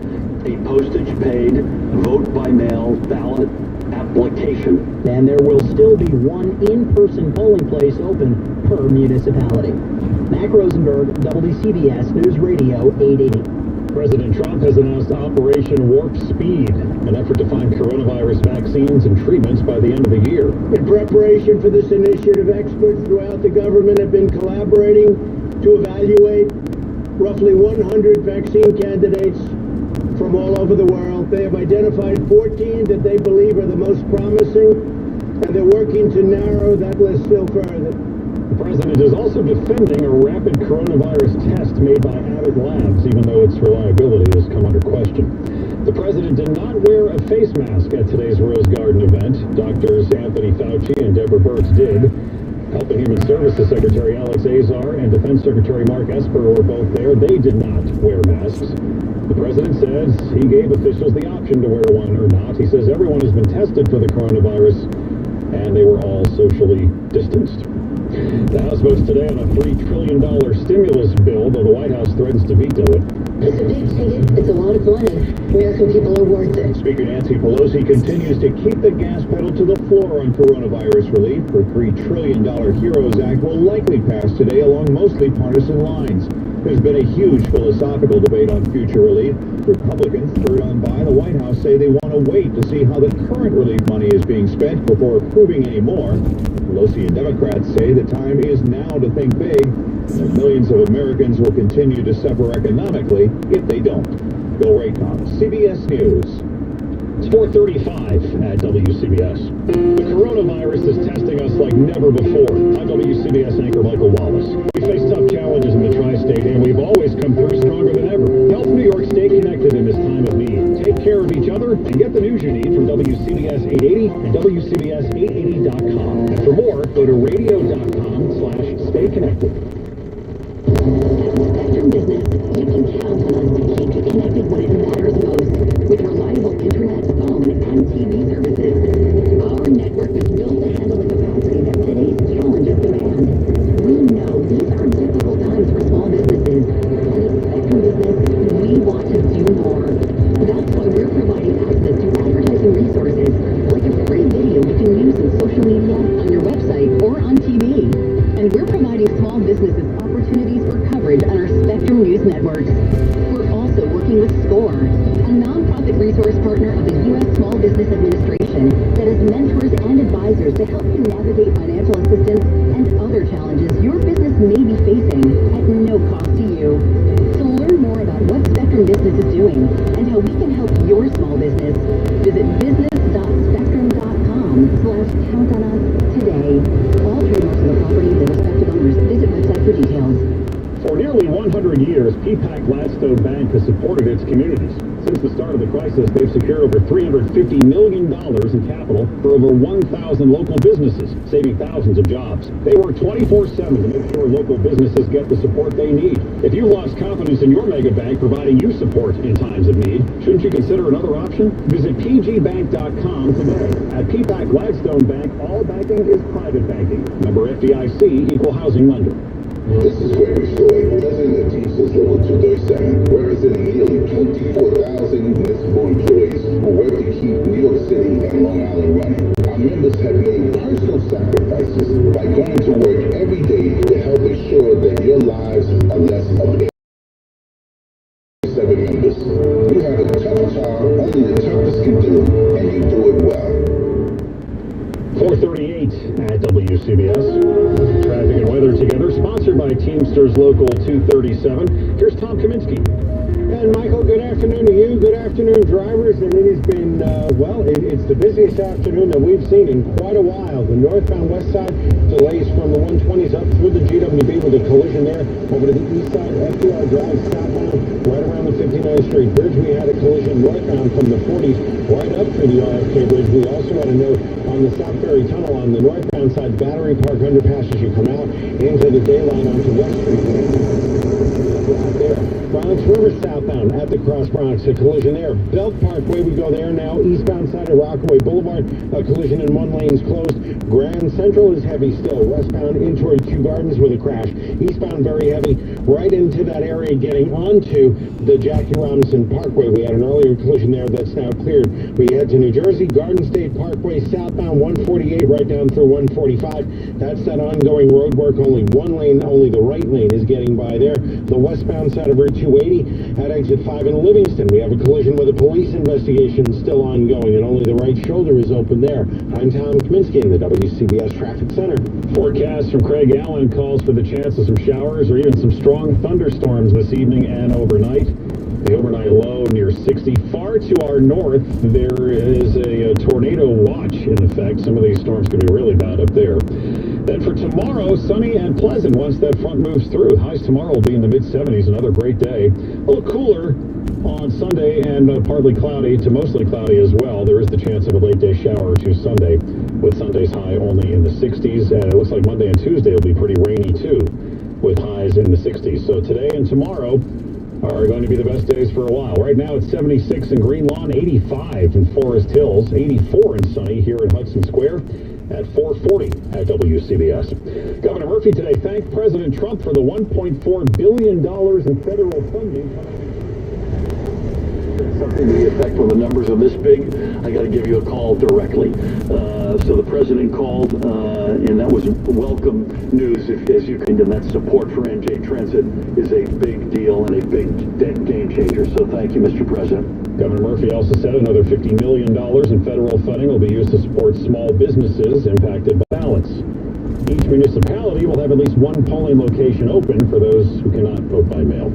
a postage-paid vote-by-mail ballot application. And there will still be one in-person polling place open per municipality. Mac Rosenberg, WCBS News Radio 880. President Trump has announced Operation Warp Speed, an effort to find coronavirus vaccines and treatments by the end of the year. In preparation for this initiative, experts throughout the government have been collaborating to evaluate roughly 100 vaccine candidates from all over the world. They have identified 14 that they believe are the most promising, and they're working to narrow that list still further. The president is also defending a rapid coronavirus test made by Abbott Labs, even though its reliability has come under question. The president did not wear a face mask at today's Rose Garden event. Doctors Anthony Fauci and Deborah Birx did. Health and Human Services Secretary Alex Azar and Defense Secretary Mark Esper were both there. They did not wear masks. The president says he gave officials the option to wear one or not. He says everyone has been tested for the coronavirus, and they were all socially distanced. The House votes today on a $3 trillion stimulus bill, though the White House threatens to veto it. It's a big ticket. It's a lot of money. American people are worth it. Speaker Nancy Pelosi continues to keep the gas pedal to the floor on coronavirus relief. Her $3 trillion HEROES Act will likely pass today along mostly partisan lines. There's been a huge philosophical debate on future relief. Republicans, spurred on by the White House, say they want to wait to see how the current relief money is being spent before approving any more. Pelosi and Democrats say the time is now to think big, and that millions of Americans will continue to suffer economically if they don't. Bill Raycom, CBS News. It's 4:35 at WCBS. The coronavirus is testing us like never before. I'm WCBS anchor Michael Wallace. We face tough challenges in the tri-state, and we've always come through stronger than ever. Help New York stay connected in this time of need. Take care of each other and get the news you need from WCBS 880 and WCBS880.com. And for more, go to radio.com/stay connected. Spectrum Business, you can count on us to keep you connected when it matters most, with reliable internet, phone, and TV services. Our network is built to handle the capacity that today's challenges demand. We know these are difficult times for small businesses, and at Spectrum Business, we want to do more. That's why we're providing access to advertising resources, like a free video you can use in social media, on your website, or on TV. And we're providing small businesses opportunities for coverage on our Spectrum News networks. We're also working with SCORE, a nonprofit resource partner of the U.S. Small Business Administration that has mentors and advisors to help you navigate financial assistance and other challenges your business may be facing at no cost to you. To learn more about what Spectrum Business is doing and how we can help your small business, visit business.spectrum.com/count on us today. All trademarks of the property of the respective owners. Visit website for details. For nearly 100 years, PPAC Gladstone Bank has supported its communities. Since the start of the crisis, they've secured over $350 million in capital for over 1,000 local businesses, saving thousands of jobs. They work 24/7 to make sure local businesses get the support they need. If you've lost confidence in your mega bank providing you support in times of need, shouldn't you consider another option? Visit pgbank.com today. At PPAC Gladstone Bank, all banking is private banking. Member FDIC, equal housing lender. This is Gregory Floyd, President of Teamsters Local 237, representing nearly 24,000 municipal employees who work to keep New York City and Long Island running. Our members have made personal sacrifices by going to work every day to help ensure that your lives are less of a 7 members. You have a tough job, only the toughest can do, and you do it well. 4:38 at WCBS. Traffic and weather together, sponsored by Teamsters Local 237. Here's Tom Kaminsky. And Michael, good afternoon to you. Good afternoon, drivers. And it has been, it's the busiest afternoon that we've seen in quite a while. The northbound west side delays from the 120s up through the GWB with a collision there. Over to the east side, FDR Drive southbound, right around the 59th Street Bridge. We had a collision northbound from the 40s right up through the RFK Bridge. We also had a note on the South Ferry Tunnel on the northbound side, Battery Park underpass as you come out into the daylight onto West Street. Right there. Bronx River southbound at the Cross Bronx, a collision there. Belt Parkway, we go there now. Eastbound side of Rockaway Boulevard, a collision in one lane is closed. Grand Central is heavy still. Westbound in toward Kew Gardens with a crash. Eastbound very heavy right into that area getting onto the Jackie Robinson Parkway. We had an earlier collision there that's now cleared. We head to New Jersey, Garden State Parkway southbound 148 right down through 145. That's that ongoing road work. Only one lane, only the right lane is getting by there. The westbound side of Route 280 at exit 5 in Livingston. We have a collision with a police investigation still ongoing, and only the right shoulder is open there. I'm Tom Kaminsky in the WCBS Traffic Center. Forecast from Craig Allen calls for the chance of some showers or even some strong thunderstorms this evening and overnight. The overnight low near 60. Far to our north, there is a tornado watch in effect. Some of these storms could be really bad up there. Then for tomorrow, sunny and pleasant once that front moves through. Highs tomorrow will be in the mid-70s, another great day. A little cooler on Sunday and partly cloudy to mostly cloudy as well. There is the chance of a late day shower or two Sunday, with Sunday's high only in the 60s. And it looks like Monday and Tuesday will be pretty rainy too, with highs in the 60s. So today and tomorrow are going to be the best days for a while. Right now it's 76 in Green Lawn, 85 in Forest Hills, 84 in sunny here in Hudson Square at 4:40 at WCBS. Governor Murphy today thanked President Trump for the $1.4 billion in federal funding. Something to the effect when the numbers are this big, I got to give you a call directly. So the president called, and that was welcome news, as you can, and that support for NJ Transit is a big deal and a big game changer. So thank you, Mr. President. Governor Murphy also said another $50 million in federal funding will be used to support small businesses impacted by ballots. Each municipality will have at least one polling location open for those who cannot vote by mail.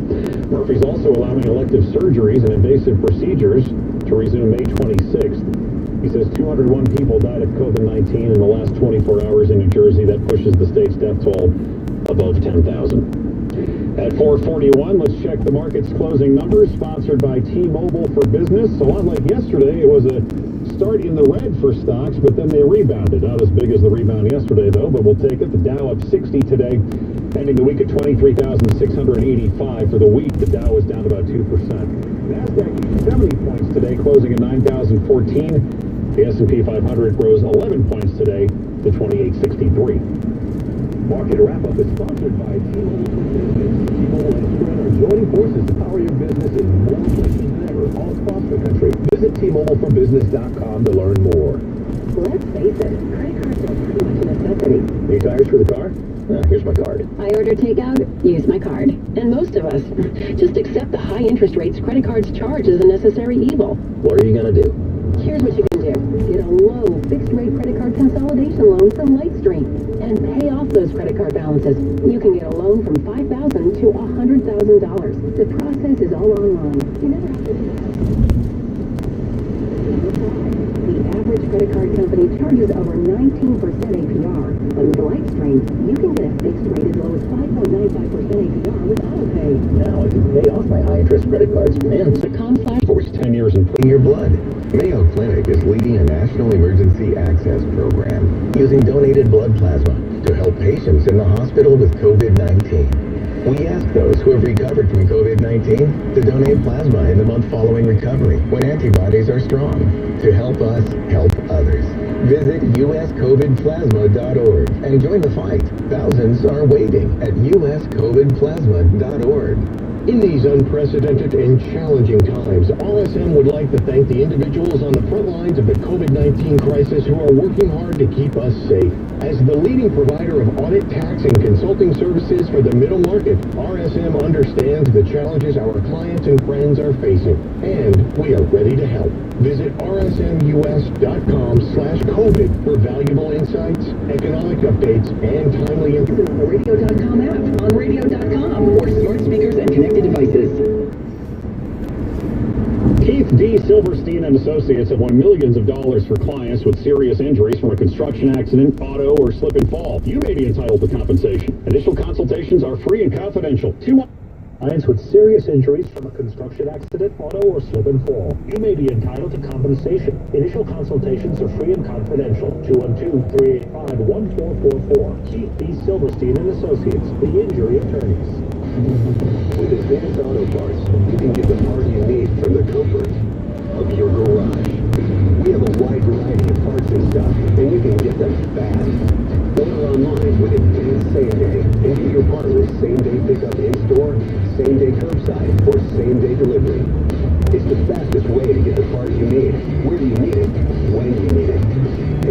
Murphy's also allowing elective surgeries and invasive procedures to resume May 26th. He says 201 people died of COVID-19 in the last 24 hours in New Jersey. That pushes the state's death toll above 10,000. At 4:41, let's check the market's closing numbers, sponsored by T-Mobile for Business. A lot like yesterday, it was a start in the red for stocks, but then they rebounded. Not as big as the rebound yesterday, though, but we'll take it. The Dow up 60 today, ending the week at 23,685. For the week, the Dow was down about 2%. NASDAQ 70 points today, closing at 9,014. The S&P 500 rose 11 points today to 2863. Market wrap-up is sponsored by T-Mobile. T-Mobile and Sprint are joining forces to power your business in more places than ever all across the country. Visit TMobileforBusiness.com to learn more. Let's face it, credit cards are pretty much a necessity. Need tires for the car? Here's my card. I order takeout, use my card. And most of us just accept the high interest rates credit cards charge as a necessary evil. What are you going to do? Here's what you can do. Get a low fixed-rate credit card consolidation loan from Lightstream and pay off those credit card balances. You can get a loan from $5,000 to $100,000. The process is all online. You never have to do that. The average credit card company charges over 19% APR. But with Lightstream, you can get a fixed rate as low as 5.95% APR with AutoPay. Now I can pay off my high-interest credit cards. Man, The complex For 10 years in In your blood. Mayo Clinic is leading a national emergency access program using donated blood plasma to help patients in the hospital with COVID-19. We ask those who have recovered from COVID-19 to donate plasma in the month following recovery when antibodies are strong to help us help others. Visit uscovidplasma.org and join the fight. Thousands are waiting at uscovidplasma.org. In these unprecedented and challenging times, RSM would like to thank the individuals on the front lines of the COVID-19 crisis who are working hard to keep us safe. As the leading provider of audit, tax, and consulting services for the middle market, RSM understands the challenges our clients and friends are facing, and we are ready to help. Visit rsmus.com/COVID for valuable insights, economic updates, and timely information. the radio.com app, on radio.com, or smart speakers and connected devices. Keith D. Silverstein and Associates have won millions of dollars for clients with serious injuries from a construction accident, auto, or slip and fall. You may be entitled to compensation. Initial consultations are free and confidential. Clients with serious injuries from a construction accident, auto, or slip and fall. You may be entitled to compensation. Initial consultations are free and confidential. 212-385-1444. Keith D. Silverstein and Associates, the injury attorneys. With Advanced Auto Parts, you can get the part you need from the comfort of your garage. We have a wide variety of parts and stuff, and you can get them fast. Order online with Advanced Same Day and get your part with same-day pickup in-store, same-day curbside, or same-day delivery. It's the fastest way to get the part you need, where you need it, when you need it.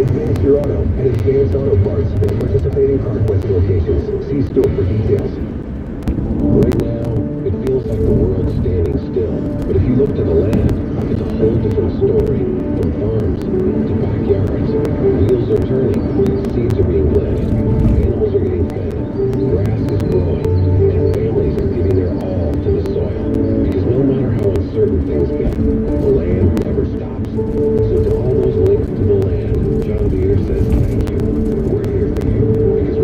Advance your auto at Advanced Auto Parts and participating CarQuest locations. See store for details. Right now, it feels like the world's standing still. But if you look to the land, it's a whole different story. From farms to backyards, wheels are turning, seeds are being planted, animals are getting fed, grass is growing, and families are giving their all to the soil. Because no matter how uncertain things get, the land never stops. So to all those linked to the land, John Deere says thank you. We're here for you because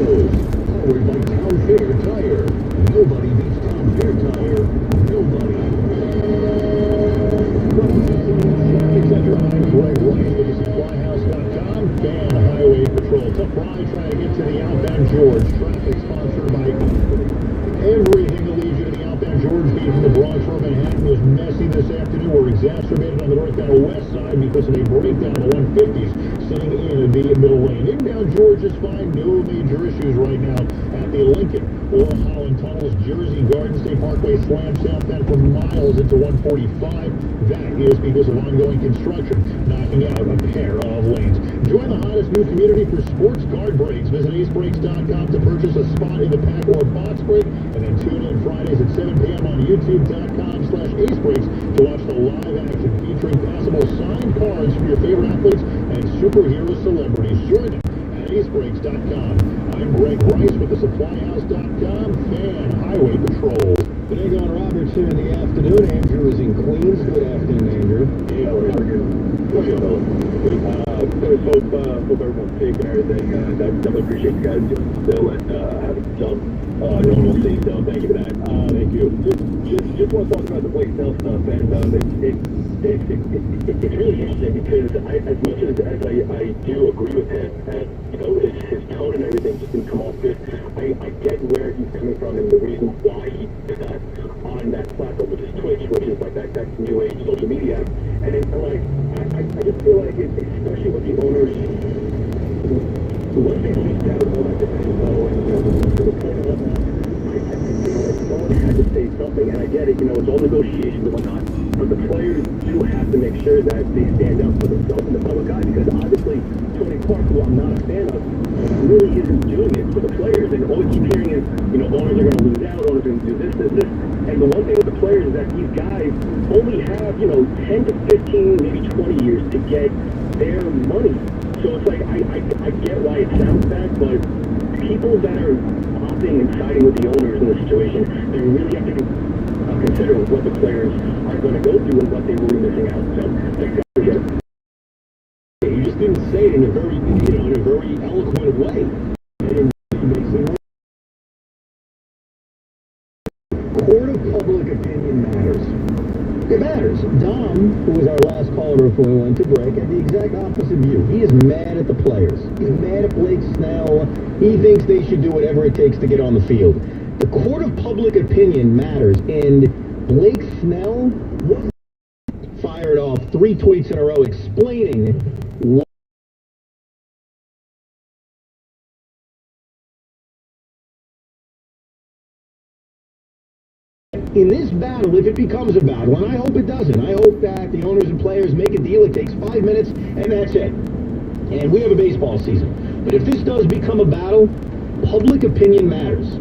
News. Powered by Town Fair Tire. Nobody beats Town Fair Tire. Nobody. Traffic Center, I'm Greg White with the supplyhouse.com. Ban highway patrol. Tough ride trying to get to the outbound George. Traffic sponsored by everything that leads you to the outbound George beat from the Bronx or Manhattan was messy this afternoon. Were exacerbated on the northbound west side because of a breakdown of the 150s sitting in the middle lane. Inbound George is fine. No major issues right now at the Lincoln or Holland Tunnels. Jersey Garden State Parkway slammed southbound for miles into 145. That is because of ongoing construction, knocking out a pair of lanes. Join the hottest new community for sports card breaks. Visit acebreaks.com to purchase a spot in the pack or box break, and then tune in Fridays at 7 p.m. on youtube.com/acebreaks to watch the live action featuring possible signed cards from your favorite athletes and superhero celebrities. Join them at acebreaks.com. I'm Greg Rice with the supplyhouse.com Fan Highway Patrol. Today on Roberts here in the afternoon. Andrew is in Queens. Good afternoon, Andrew. Yeah, we're here. First, hope everyone's safe and everything. I definitely appreciate you guys still and having some normalcy. So thank you for that. Thank you. Just want to talk about the Blake Snell stuff, and it's really interesting because as much as I do agree with him, and his tone and everything just didn't come off good. I get where he's coming from and the reason why he did that on that platform, which is Twitch, which is like that new age social media. And it's like I just feel like especially with the owners, once they reached out all that different info and to the point of whatnot, someone had to say something, and I get it, it's all negotiations and whatnot, but the players do have to make sure that they stand up for themselves in the public eye, because obviously Tony Clark, who I'm not a fan of, really isn't doing it for the players, and all we keep hearing is, owners are going to lose out, owners are going to do this, and the one thing with the players is that these guys only have, 10 to 15, maybe 20 years to get their money. So it's like, I get why it sounds bad, but people that are opting and siding with the owners in this situation, they really have to consider what the players are going to go through and what they will be missing out. So, thanks, guys. Appreciate it. You just didn't say it in a very, in a very eloquent way. Court of public opinion matters. It matters. Dom, who was our last caller before we went to break, had the exact opposite view. He is mad at the players. He's mad at Blake Snell. He thinks they should do whatever it takes to get on the field. The court of public opinion matters, and Blake Snell fired off 3 tweets in a row explaining what in this battle, if it becomes a battle, and I hope it doesn't, I hope that the owners and players make a deal, it takes 5 minutes, and that's it. And we have a baseball season. But if this does become a battle, public opinion matters.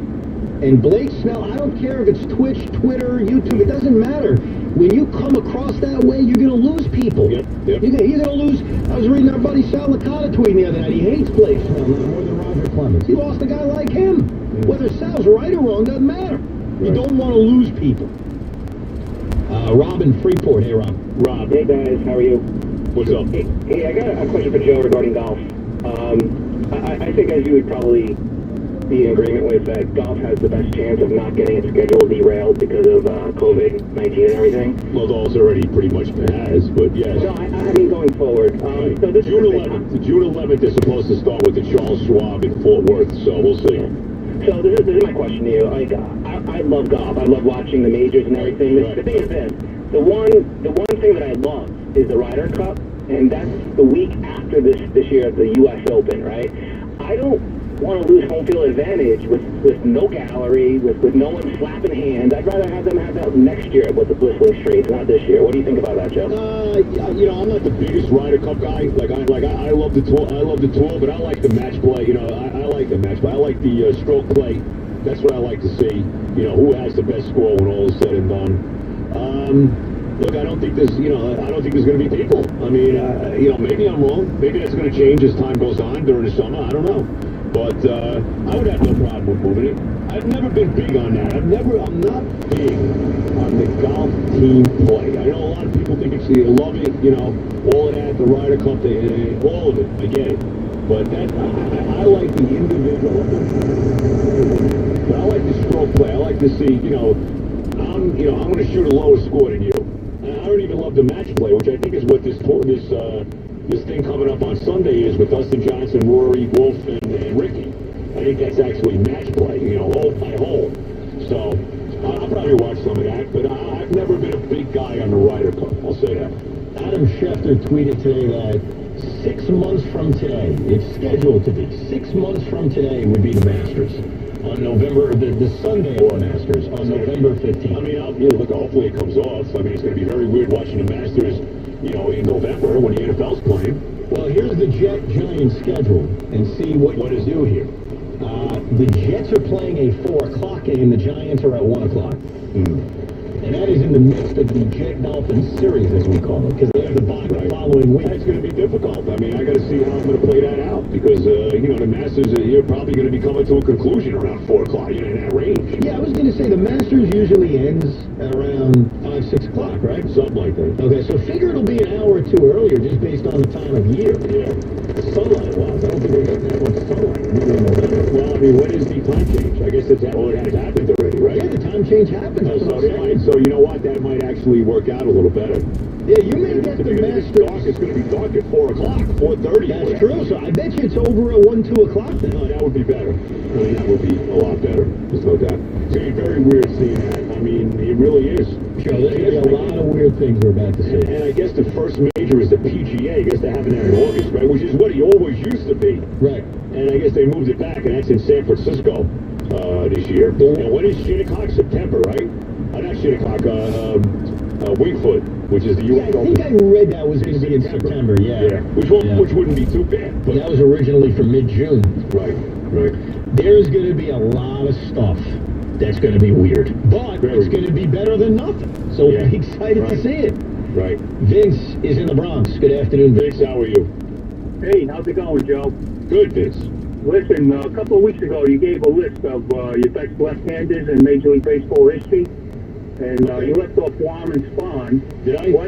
And Blake Snell, I don't care if it's Twitch, Twitter, YouTube, it doesn't matter. When you come across that way, you're going to lose people. Yep. You're going to lose. I was reading our buddy Sal Licata tweeting the other night. He hates Blake Snell more than Roger Clemens. He lost a guy like him. Whether Sal's right or wrong doesn't matter. You don't want to lose people. Rob in Freeport. Hey, Rob. Hey, guys. How are you? What's up? Hey, I got a question for Joe regarding golf. I think, as you would probably be in agreement with, that golf has the best chance of not getting its schedule derailed because of COVID-19 and everything. Well, it's already pretty much has, but yes. No, I mean going forward. So this June 11th. June 11th is supposed to start with the Charles Schwab in Fort Worth, so we'll see. So this is my question to you. Like, I love golf. I love watching the majors and everything. The thing is this: the one thing that I love is the Ryder Cup, and that's the week after this year at the U.S. Open, right? I don't want to lose home field advantage with no gallery, with no one slapping hands. I'd rather have them have that next year with the Whistling Straits, not this year. What do you think about that, Joe? I'm not the biggest Ryder Cup guy. I love the tour. I love the tour, but I like the match play. I like the match play. I like the stroke play. That's what I like to see. Who has the best score when all is said and done. Look, I don't think there's going to be people. I mean, maybe I'm wrong. Maybe that's going to change as time goes on during the summer. I don't know. But I would have no problem with moving it. I've never been big on that. I'm not big on the golf team play. I know a lot of people think they love it, all of that, the Ryder Cup, all of it. I get it. But I like the individual. But I like the stroke play. I like to see, I'm going to shoot a lower score than you. I don't even love the match play, which I think is what this thing coming up on Sunday is with Dustin Johnson, Rory, Wolf, and Ricky. I think that's actually match play, hole by hole. So I'll probably watch some of that, but I've never been a big guy on the Ryder Cup. I'll say that. Adam Schefter tweeted today that 6 months from today, it's scheduled to be 6 months from today would be the Masters. On November, the Sunday Masters, on November 15th. I mean, look, hopefully it comes off. I mean, it's going to be very weird watching the Masters, in November when the NFL's playing. Well, here's the Giants schedule and see what is due here. The Jets are playing a 4 o'clock game. The Giants are at 1 o'clock. And that is in the midst of the Jet-Dolphins series, as we call it, because they have the bye the following week. That's going to be difficult. I mean, I got to see how I'm going to play that out because, the Masters, you're probably going to be coming to a conclusion around 4 o'clock, in that range. Yeah, I was going to say the Masters usually ends at around 5, 6 o'clock, right? Something like that. Okay, so figure it'll be an hour or two earlier just based on the time of year. Yeah. Sunlight-wise, I don't think we're getting that much sunlight. Well, I mean, when is the time change? I guess it has happened already, right? Yeah, the time change happened. So you know what? That might actually work out a little better. Yeah, you may get the Masters. It's going to be dark at 4 o'clock, 4:30. That's true. So I bet you it's over at 1, 2 o'clock then. No, that would be better. I mean, that would be a lot better. There's no doubt. It's going to be very weird seeing that. I mean, it really is. Sure, there's going to be a lot of weird things we're about to see. And I guess the first major is the PGA. I guess they're having that in August, right? Which is what he always used to be. Right. And I guess they moved it back, and that's in San Francisco this year. And when is Shinnecock? September, right? Not Shinnecock, Wingfoot, which is the U.S. I think I read that was going to be in September, yeah. Which wouldn't be too bad. But that was originally for mid-June. Right. There's going to be a lot of stuff that's going to be weird. But it's going to be better than nothing. So we'll be excited to see it. Right. Vince is in the Bronx. Good afternoon, Vince. How are you? Hey, how's it going, Joe? Good, Vince. Listen, a couple of weeks ago, you gave a list of your best left-handers in Major League Baseball history, and you left off Juan and Spahn. Did I? Well,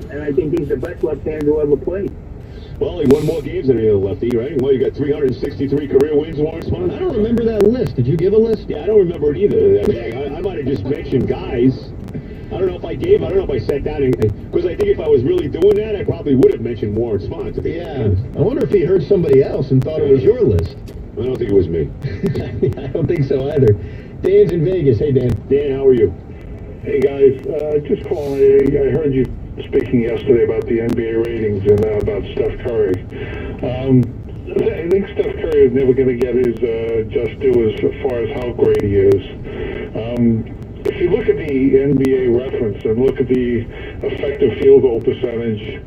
and I think he's the best left-hander who ever played. Well, he won more games than any other lefty, right? Well, you got 363 career wins, Warren Spahn. I don't remember that list. Did you give a list? Yeah, I don't remember it either. I might have just mentioned guys. I don't know if I sat down because I think if I was really doing that, I probably would have mentioned Warren Spahn. I wonder if he heard somebody else and thought it was your list. I don't think it was me. I don't think so either. Dan's in Vegas. Hey, Dan. Dan, how are you? Hey, guys. Just calling. I heard you speaking yesterday about the NBA ratings and about Steph Curry. I think Steph Curry is never going to get his just due as far as how great he is. If you look at the NBA reference and look at the effective field goal percentage,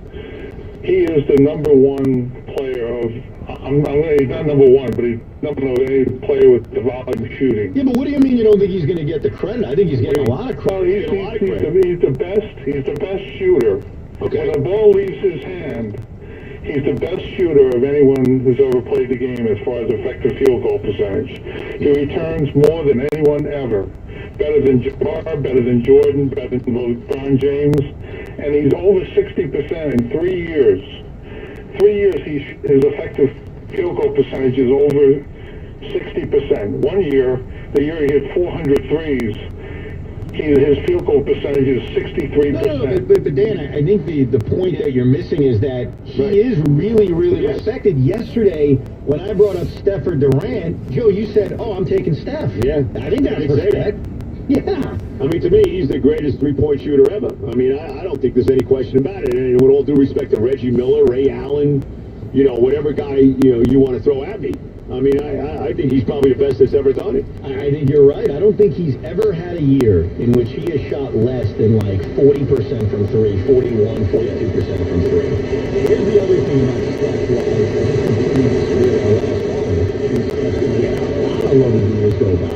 he is the number one player of, he's not number one, but he's number one any player with the volume shooting. Yeah, but what do you mean you don't think he's going to get the credit? I think he's getting a lot of credit. He's the best shooter. Okay. When the ball leaves his hand, he's the best shooter of anyone who's ever played the game as far as effective field goal percentage. He returns more than anyone ever. Better than Jabbar, better than Jordan, better than LeBron James. And he's over 60% in 3 years. 3 years, his effective field goal percentage is over 60%. 1 year, the year he hit 400 threes, his field goal percentage is 63%. But Dan, I think the point that you're missing is that he is really, really respected. Yesterday, when I brought up Steph or Durant, Joe, you said, "Oh, I'm taking Steph." Yeah, I think that's respect. Yeah. I mean, to me, he's the greatest three-point shooter ever. I mean, I don't think there's any question about it. And with all due respect to Reggie Miller, Ray Allen, whatever guy you want to throw at me. I mean, I think he's probably the best that's ever done it. I think you're right. I don't think he's ever had a year in which he has shot less than like 40% from three, 41, 42% from three. Here's the other thing about Steph. A lot of years go by.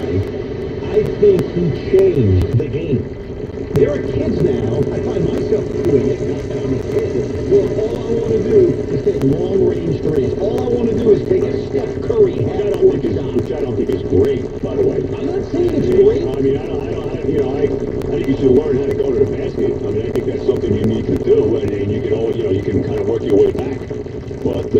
I think he changed the game. There are kids now, I find myself doing it, not on the cases, where all I want to do is take long-range threes. All I want to do is take a Steph Curry half-court shot. Which I don't think is great, by the way. I'm not saying it's great. I mean, I think you should learn how to go to the basket. I mean, I think that's something you need to do, and you can you can kind of work your way back. But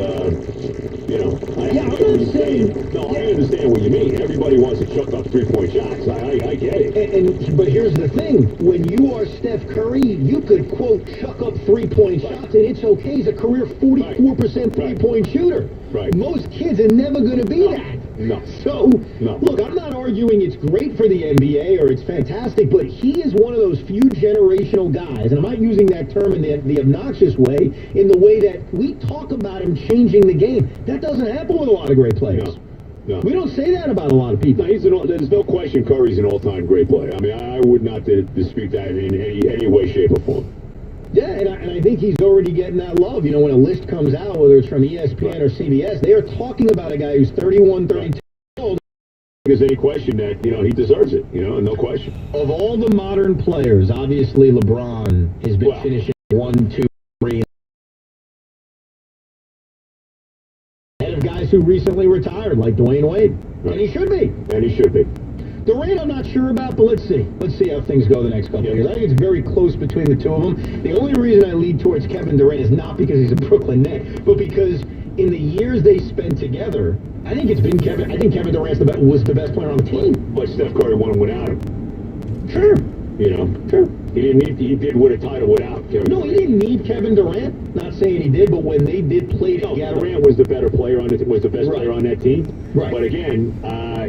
what you mean. Everybody wants to chuck up three-point shots. I get it. But here's the thing. When you are Steph Curry, you could, quote, chuck up three-point shots, and it's okay. He's a career 44% three-point shooter. Right. Most kids are never going to be that. No. So, look, I'm not arguing it's great for the NBA or it's fantastic, but he is one of those few generational guys, and I'm not using that term in the obnoxious way, in the way that we talk about him changing the game. That doesn't happen with a lot of great players. No. We don't say that about a lot of people. No, there's no question Curry's an all-time great player. I mean, I would not dispute that in any way, shape, or form. Yeah, and I think he's already getting that love. You know, when a list comes out, whether it's from ESPN or CBS, they are talking about a guy who's 31, 32 years old. There's any question that, he deserves it, no question. Of all the modern players, obviously LeBron has been finishing 1, 2, 3. Ahead of guys who recently retired, like Dwayne Wade. Right. And he should be. Durant, I'm not sure about, but let's see. Let's see how things go the next couple of years. I think it's very close between the two of them. The only reason I lead towards Kevin Durant is not because he's a Brooklyn Net, but because in the years they spent together, I think Kevin Durant was the best player on the team. But Steph Curry won without him. Sure. Sure. He did win a title without Kevin Durant. No, he didn't need Kevin Durant. Not saying he did, but when they did play together, Durant was the better player on it. Was the best player on that team. Right. But again,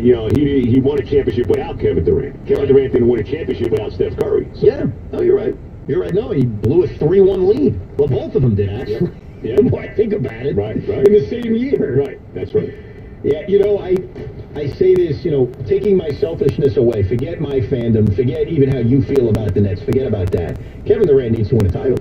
he won a championship without Kevin Durant. Kevin Durant didn't win a championship without Steph Curry. So. Yeah. No, you're right. You're right. No, he blew a 3-1 lead. Well, both of them did, actually. Yeah. The more I think about it. Right. In the same year. Right. That's right. Yeah, I say this, taking my selfishness away, forget my fandom, forget even how you feel about the Nets, forget about that. Kevin Durant needs to win a title.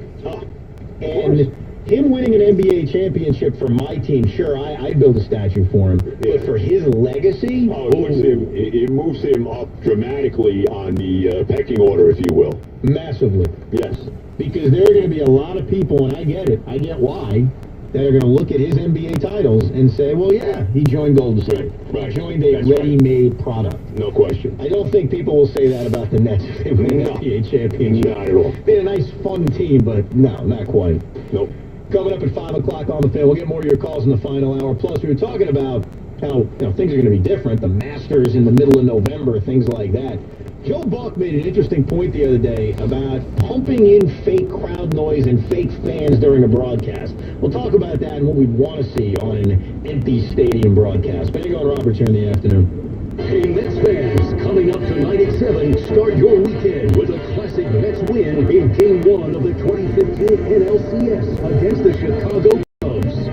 And him winning an NBA championship for my team, sure, I'd build a statue for him. Yeah. But for his legacy... it moves him up dramatically on the pecking order, if you will. Massively. Yes. Because there are going to be a lot of people, and I get it, I get why, that are going to look at his NBA titles and say, well, yeah, he joined Golden State. Right. He joined a ready-made product. No question. I don't think people will say that about the Nets if they win an NBA championship. Not at all. They're a nice, fun team, but no, not quite. Nope. Coming up at 5 o'clock on the Fan, we'll get more of your calls in the final hour. Plus, we were talking about how things are going to be different. The Masters in the middle of November, things like that. Joe Buck made an interesting point the other day about pumping in fake crowd noise and fake fans during a broadcast. We'll talk about that and what we'd want to see on an empty stadium broadcast. Bang on Roberts here in the afternoon. Hey, Mets fans, coming up tonight at 7, start your weekend with a classic Mets win in Game 1 of the 2015 NLCS against the Chicago Cubs.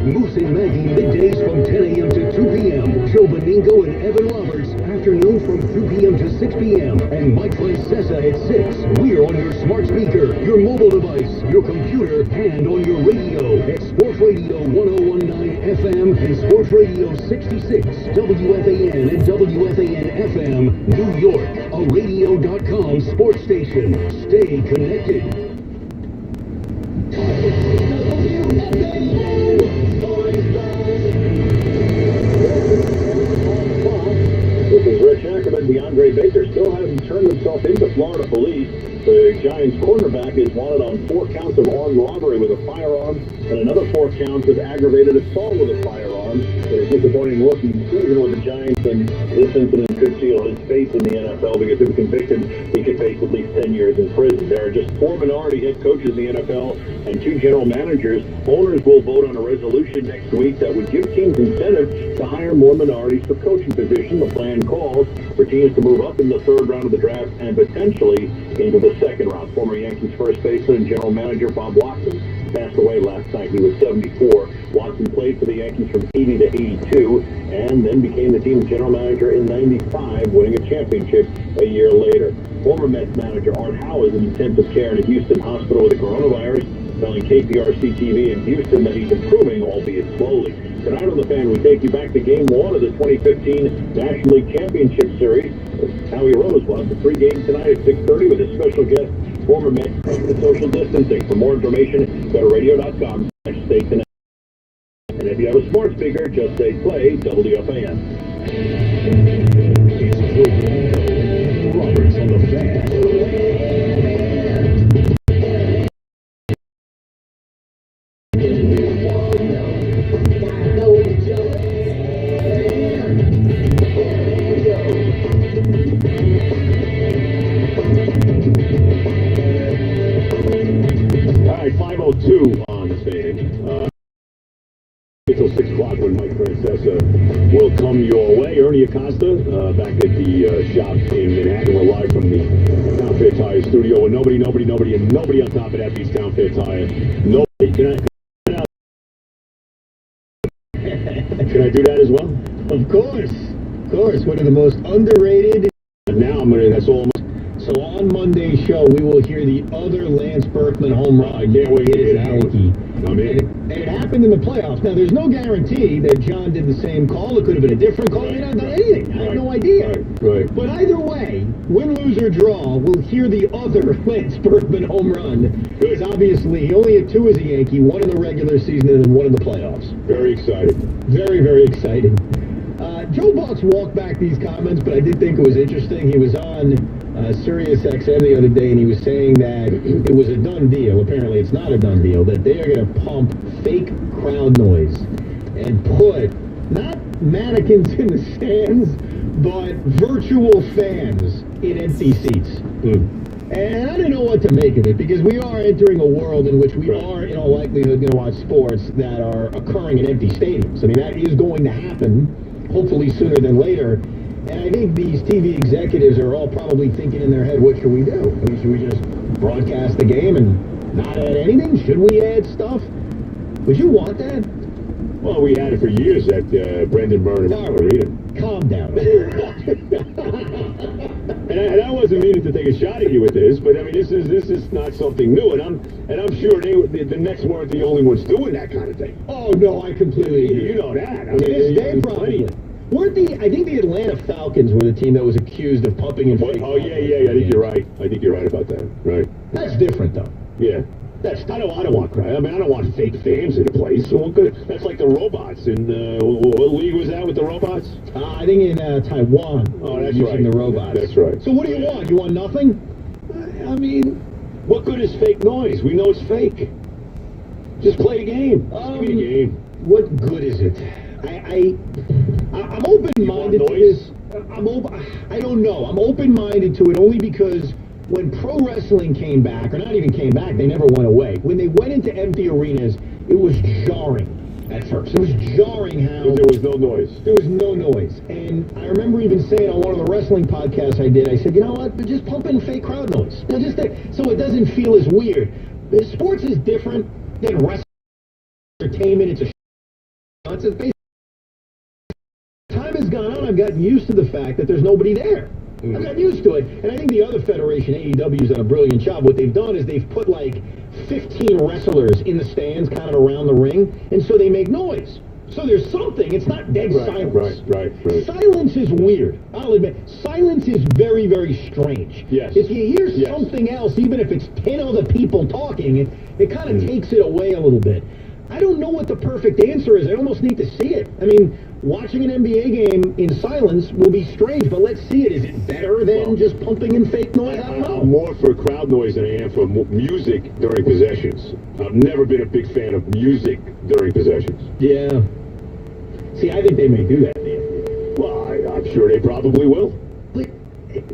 Moose and Maggie middays from 10 a.m. to 2 p.m. Joe Beningo and Evan Roberts afternoons from 2 p.m. to 6 p.m. And Mike Francesa at 6. We're on your smart speaker, your mobile device, your computer, and on your radio at Sports Radio 1019 FM and Sports Radio 66 WFAN and WFAN FM, New York, a radio.com sports station. Stay connected. This is Rich Ackerman. DeAndre Baker still hasn't turned himself into Florida police. The Giants cornerback is wanted on 4 counts of armed robbery with a firearm and another 4 counts of aggravated assault with a firearm. A disappointing rookie season with the Giants, and this incident could seal his fate in the NFL because if convicted, he could face at least 10 years in prison. There are just 4 minority head coaches in the NFL and 2 general managers. Owners will vote on a resolution next week that would give teams incentive to hire more minorities for coaching positions. The plan calls for teams to move up in the 3rd round of the draft and potentially into the 2nd round. Former Yankees first baseman and general manager Bob Watson passed away last night. He was 74. Watson played for the Yankees from 80 to 82 and then became the team's general manager in 95, winning a championship a year later. Former Mets manager Art Howe is in intensive care in a Houston hospital with the coronavirus, telling KPRC-TV in Houston that he's improving, albeit slowly. Tonight on The Fan, we take you back to Game 1 of the 2015 National League Championship Series. Howie Rose will have the pregame tonight at 6:30 with a special guest, former Mets president of social distancing. For more information, go to radio.com/stay connected. And if you have a smart speaker, just say play WFAN. Roberts on The Fan. it till 6 o'clock when Mike Francesa will come your way. Ernie Acosta back at the shop in Manhattan. We're live from the Town Fair Tire studio. And nobody on top of that beats Town Fair Tire. Nobody. Can I do that as well? Of course. Of course. One of the most underrated. Now that's all. So on Monday's show, we will hear the other Lance Berkman home run. I can't wait to hear that Yankee. I'm in. And it happened in the playoffs. Now, there's no guarantee that John did the same call. It could have been a different call. He may not have done anything. I have no idea. Right. But either way, win, lose, or draw, we'll hear the other Lance Berkman home run. Because obviously, he only had 2 as a Yankee, 1 in the regular season and then 1 in the playoffs. Very exciting. Very, very exciting. Joe Buck's walked back these comments, but I did think it was interesting. He was on Sirius XM the other day, and he was saying that it was a done deal. Apparently, it's not a done deal. That they are going to pump fake crowd noise and put not mannequins in the stands, but virtual fans in empty seats. And I don't know what to make of it, because we are entering a world in which we are, in all likelihood, going to watch sports that are occurring in empty stadiums. I mean, that is going to happen, hopefully sooner than later. And I think these TV executives are all probably thinking in their head, what should we do? I mean, should we just broadcast the game and not add anything? Should we add stuff? Would you want that? Well, we had it for years at Brendan Byrne Arena. Calm down. And I wasn't meaning to take a shot at you with this, but I mean, this is not something new, and I'm sure the Nets weren't the only ones doing that kind of thing. Oh no, I completely agree. You know that. I mean, they probably weren't I think the Atlanta Falcons were the team that was accused of pumping and fake. Oh yeah. I think you're right. I think you're right about that. Right. That's different though. Yeah. I don't want crowd. I mean, I don't want fake fans in a place. Well, good. That's like the robots in what league was that with the robots? I think in Taiwan. Oh, that's using right. the robots. That's right. So what do you want? You want nothing? I mean, what good is fake noise? We know it's fake. Just play the game. Just give me the game. What good is it? I'm open-minded to this. I don't know. I'm open-minded to it only because when pro wrestling came back, or not even came back, they never went away. When they went into empty arenas, it was jarring at first. It was jarring how there was no noise. There was no noise. And I remember even saying on one of the wrestling podcasts I did, I said, you know what, but just pump in fake crowd noise. Now, just so it doesn't feel as weird. Sports is different than wrestling. Entertainment, it's a time has gone on, I've gotten used to the fact that there's nobody there. I've gotten used to it. And I think the other federation, AEW's done a brilliant job. What they've done is they've put like 15 wrestlers in the stands kind of around the ring, and so they make noise. So there's something. It's not dead silence. Right. Silence is weird. I'll admit. Silence is very, very strange. Yes. If you hear something else, even if it's 10 other people talking, it kind of takes it away a little bit. I don't know what the perfect answer is. I almost need to see it. I mean, watching an NBA game in silence will be strange, but let's see it. Is it better than just pumping in fake noise? I don't know. I'm more for crowd noise than I am for music during possessions. I've never been a big fan of music during possessions. Yeah. See, I think they may do that. Well, I'm sure they probably will. But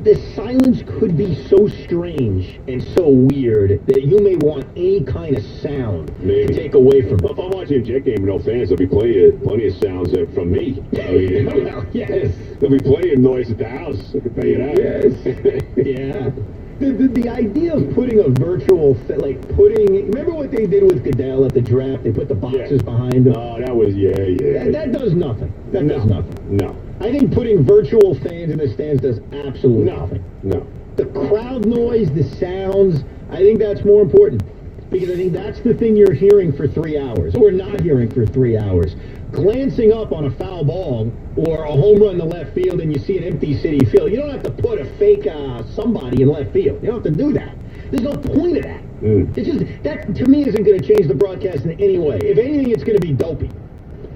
the silence could be so strange and so weird that you may want any kind of sound to take away from it. Well, if I'm watching a Jet game with no fans, there'll be plenty of sounds from me. I mean, well, yes. There'll be plenty of noise at the house. I can tell you that. Yes. Yeah. The idea of putting a virtual, remember what they did with Goodell at the draft? They put the boxes behind them. Oh, that was, That does nothing. That does nothing. No. I think putting virtual fans in the stands does absolutely nothing. No. The crowd noise, the sounds, I think that's more important. Because I think that's the thing you're hearing for 3 hours, or not hearing for 3 hours. Glancing up on a foul ball or a home run to left field and you see an empty city field, you don't have to put a fake somebody in left field. You don't have to do that. There's no point of that. It's just, that to me isn't going to change the broadcast in any way. If anything, it's going to be dopey.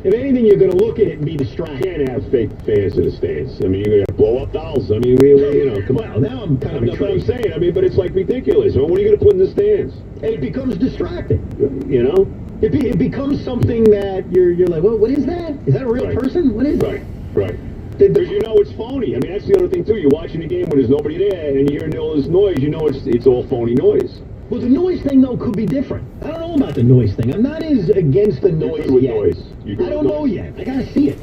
If anything, you're going to look at it and be distracted. You can't have fake fans in the stands. I mean, you're going to blow up dolls. I mean, really, come on. Well, now I'm kind of that's what I'm saying. I mean, but it's like ridiculous. What are you going to put in the stands? And it becomes distracting. You know? It becomes something that you're like, well, what is that? Is that a real person? What is that? Right. Because you know it's phony. I mean, that's the other thing, too. You're watching a game when there's nobody there, and you're hearing all this noise. You know it's all phony noise. Well, the noise thing, though, could be different. I don't know know about the noise thing. I'm not as against the noise yet. I don't know yet. I gotta see it.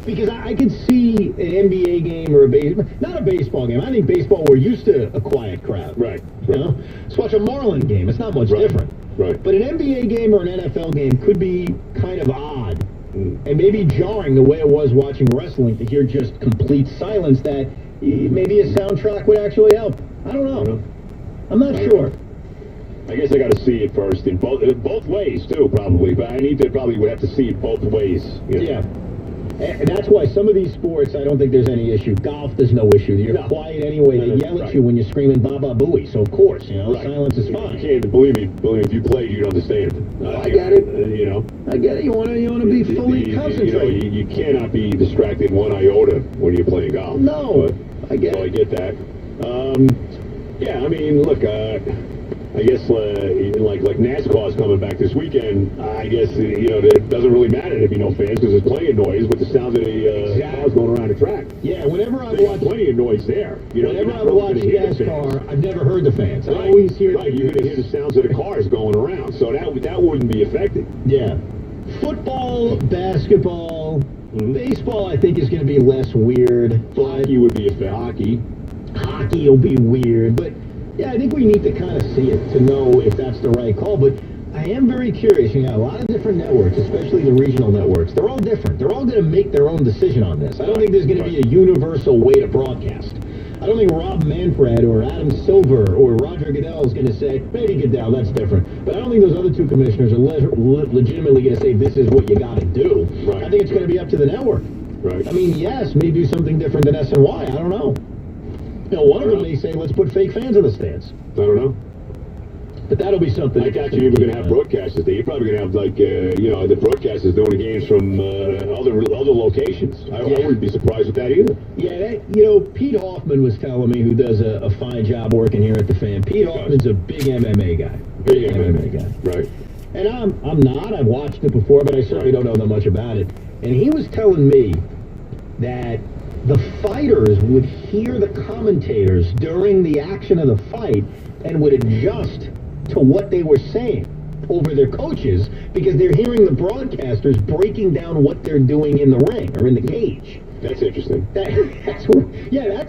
Because I could see an NBA game or not a baseball game. I think baseball, we're used to a quiet crowd. Right. You know? Let's watch a Marlin game. It's not much different. Right. But an NBA game or an NFL game could be kind of odd and maybe jarring the way it was watching wrestling to hear just complete silence that maybe a soundtrack would actually help. I don't know. I'm not sure. I guess I got to see it first in both ways too, probably. But I need to would have to see it both ways. You know? Yeah. And that's why some of these sports, I don't think there's any issue. Golf, there's no issue. You're quiet anyway. They yell at you when you're screaming "Baba Booey." So of course, silence is fine. You can't believe me. If you played, you'd understand. I get it. You know. I get it. You want to be fully concentrated. You cannot be distracted one iota when you're playing golf. No, I get it. So I get that. Yeah, I mean, look. I guess like NASCAR's coming back this weekend. I guess it doesn't really matter if you know fans because there's plenty of noise with the sounds of the cars going around the track. Yeah, whenever I've There's watched plenty of noise there. Whenever I've watched NASCAR, I've never heard the fans. I always hear. Right, you're gonna hear the sounds of the cars going around, so that wouldn't be affected. Yeah, football, basketball, baseball, I think is going to be less weird. Hockey would be affected. Hockey will be weird, but. Yeah, I think we need to kind of see it to know if that's the right call. But I am very curious. You got a lot of different networks, especially the regional networks. They're all different. They're all going to make their own decision on this. I don't think there's going to be a universal way to broadcast. I don't think Rob Manfred or Adam Silver or Roger Goodell is going to say, maybe Goodell, that's different. But I don't think those other two commissioners are legitimately going to say, this is what you got to do. Right. I think it's going to be up to the network. Right. I mean, yes, maybe do something different than SNY. I don't know. One of them may say, let's put fake fans in the stands. I don't know. But that'll be something. I got you even going to have broadcasters there. You're probably going to have, the broadcasters doing the games from other locations. I wouldn't be surprised with that either. Yeah, Pete Hoffman was telling me, who does a fine job working here at the Fan. Pete Hoffman's a big MMA guy. Big MMA guy. Right. And I'm not. I've watched it before, but I certainly don't know that much about it. And he was telling me that the fighters would hear the commentators during the action of the fight and would adjust to what they were saying over their coaches because they're hearing the broadcasters breaking down what they're doing in the ring or in the cage. That's interesting. That's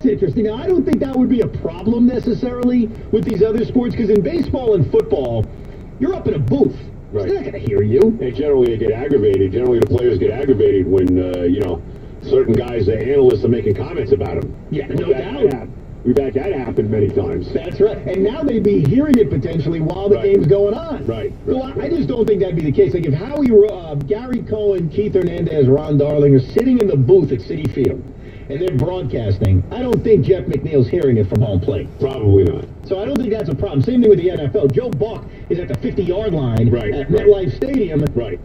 interesting. Now, I don't think that would be a problem necessarily with these other sports because in baseball and football, you're up in a booth. Right. They're not going to hear you. And generally they get aggravated. Generally the players get aggravated when, certain guys, the analysts are making comments about them. Yeah, no doubt. We've had that happen many times. That's right. And now they'd be hearing it potentially while the game's going on. Right. So I just don't think that'd be the case. Like if Howie, Gary Cohen, Keith Hernandez, Ron Darling are sitting in the booth at Citi Field and they're broadcasting, I don't think Jeff McNeil's hearing it from home plate. Probably not. So I don't think that's a problem. Same thing with the NFL. Joe Buck is at the 50-yard line at MetLife Stadium. Right.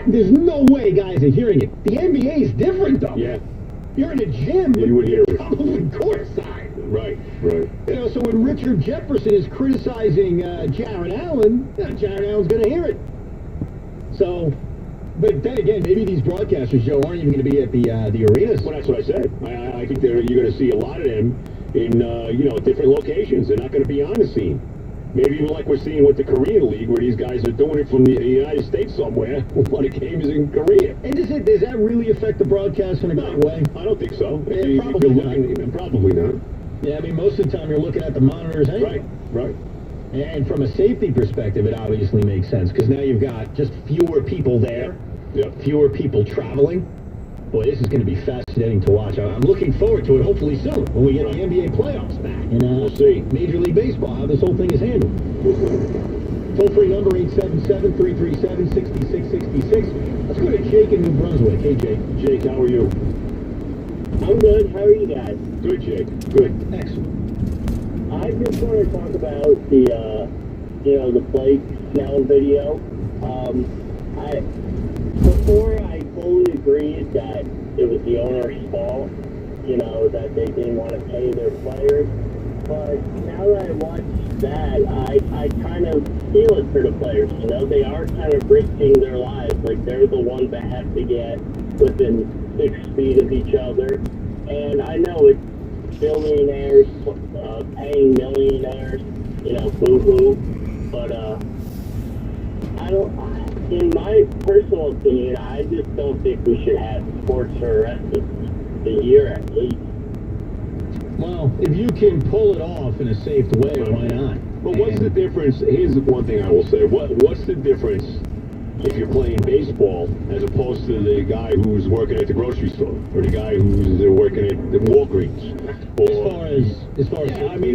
There's no way guys are hearing it. The NBA is different, though. Yeah. You're in a gym. You would hear it. Probably courtside. Right. So when Richard Jefferson is criticizing Jared Allen, Jared Allen's going to hear it. So, but then again, maybe these broadcasters, Joe, aren't even going to be at the arenas. Well, that's what I said. I think you're going to see a lot of them in different locations. They're not going to be on the scene. Maybe even like we're seeing with the Korean League, where these guys are doing it from the United States somewhere when the game is in Korea. And does that really affect the broadcast in a great way? I don't think so. Probably not. Yeah, I mean, most of the time you're looking at the monitors anyway. Right. And from a safety perspective, it obviously makes sense, because now you've got just fewer people there, fewer people traveling. Boy, this is going to be fascinating to watch. I'm looking forward to it, hopefully soon, when we get the NBA playoffs back. And we'll see Major League Baseball, how this whole thing is handled. Toll-free number 877-337-6666. Let's go to Jake in New Brunswick. Hey, Jake. Jake, how are you? I'm good. How are you guys? Good, Jake. Good. Excellent. I just want to talk about the Blake Snell video. Before I fully agreed that it was the owner's fault, that they didn't want to pay their players. But now that I watched that, I kind of feel it for the players. They are kind of risking their lives. Like, they're the ones that have to get within 6 feet of each other. And I know it's billionaires paying millionaires, boo-hoo. But I In my personal opinion, I just don't think we should have sports for the rest of the year at least. Well, if you can pull it off in a safe way, why not? But what's the difference? Here's one thing I will say. What's the difference if you're playing baseball as opposed to the guy who's working at the grocery store or the guy who's working at the Walgreens?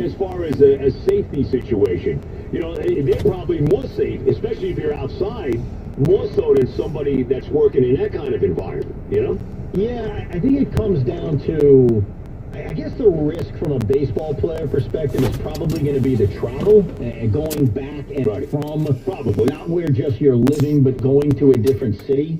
As far as a safety situation, you know, they're probably more safe, especially if you're outside, more so than somebody that's working in that kind of environment, you know? Yeah, I think it comes down to, I guess the risk from a baseball player perspective is probably going to be the travel, going back and from, probably not where just you're living, but going to a different city.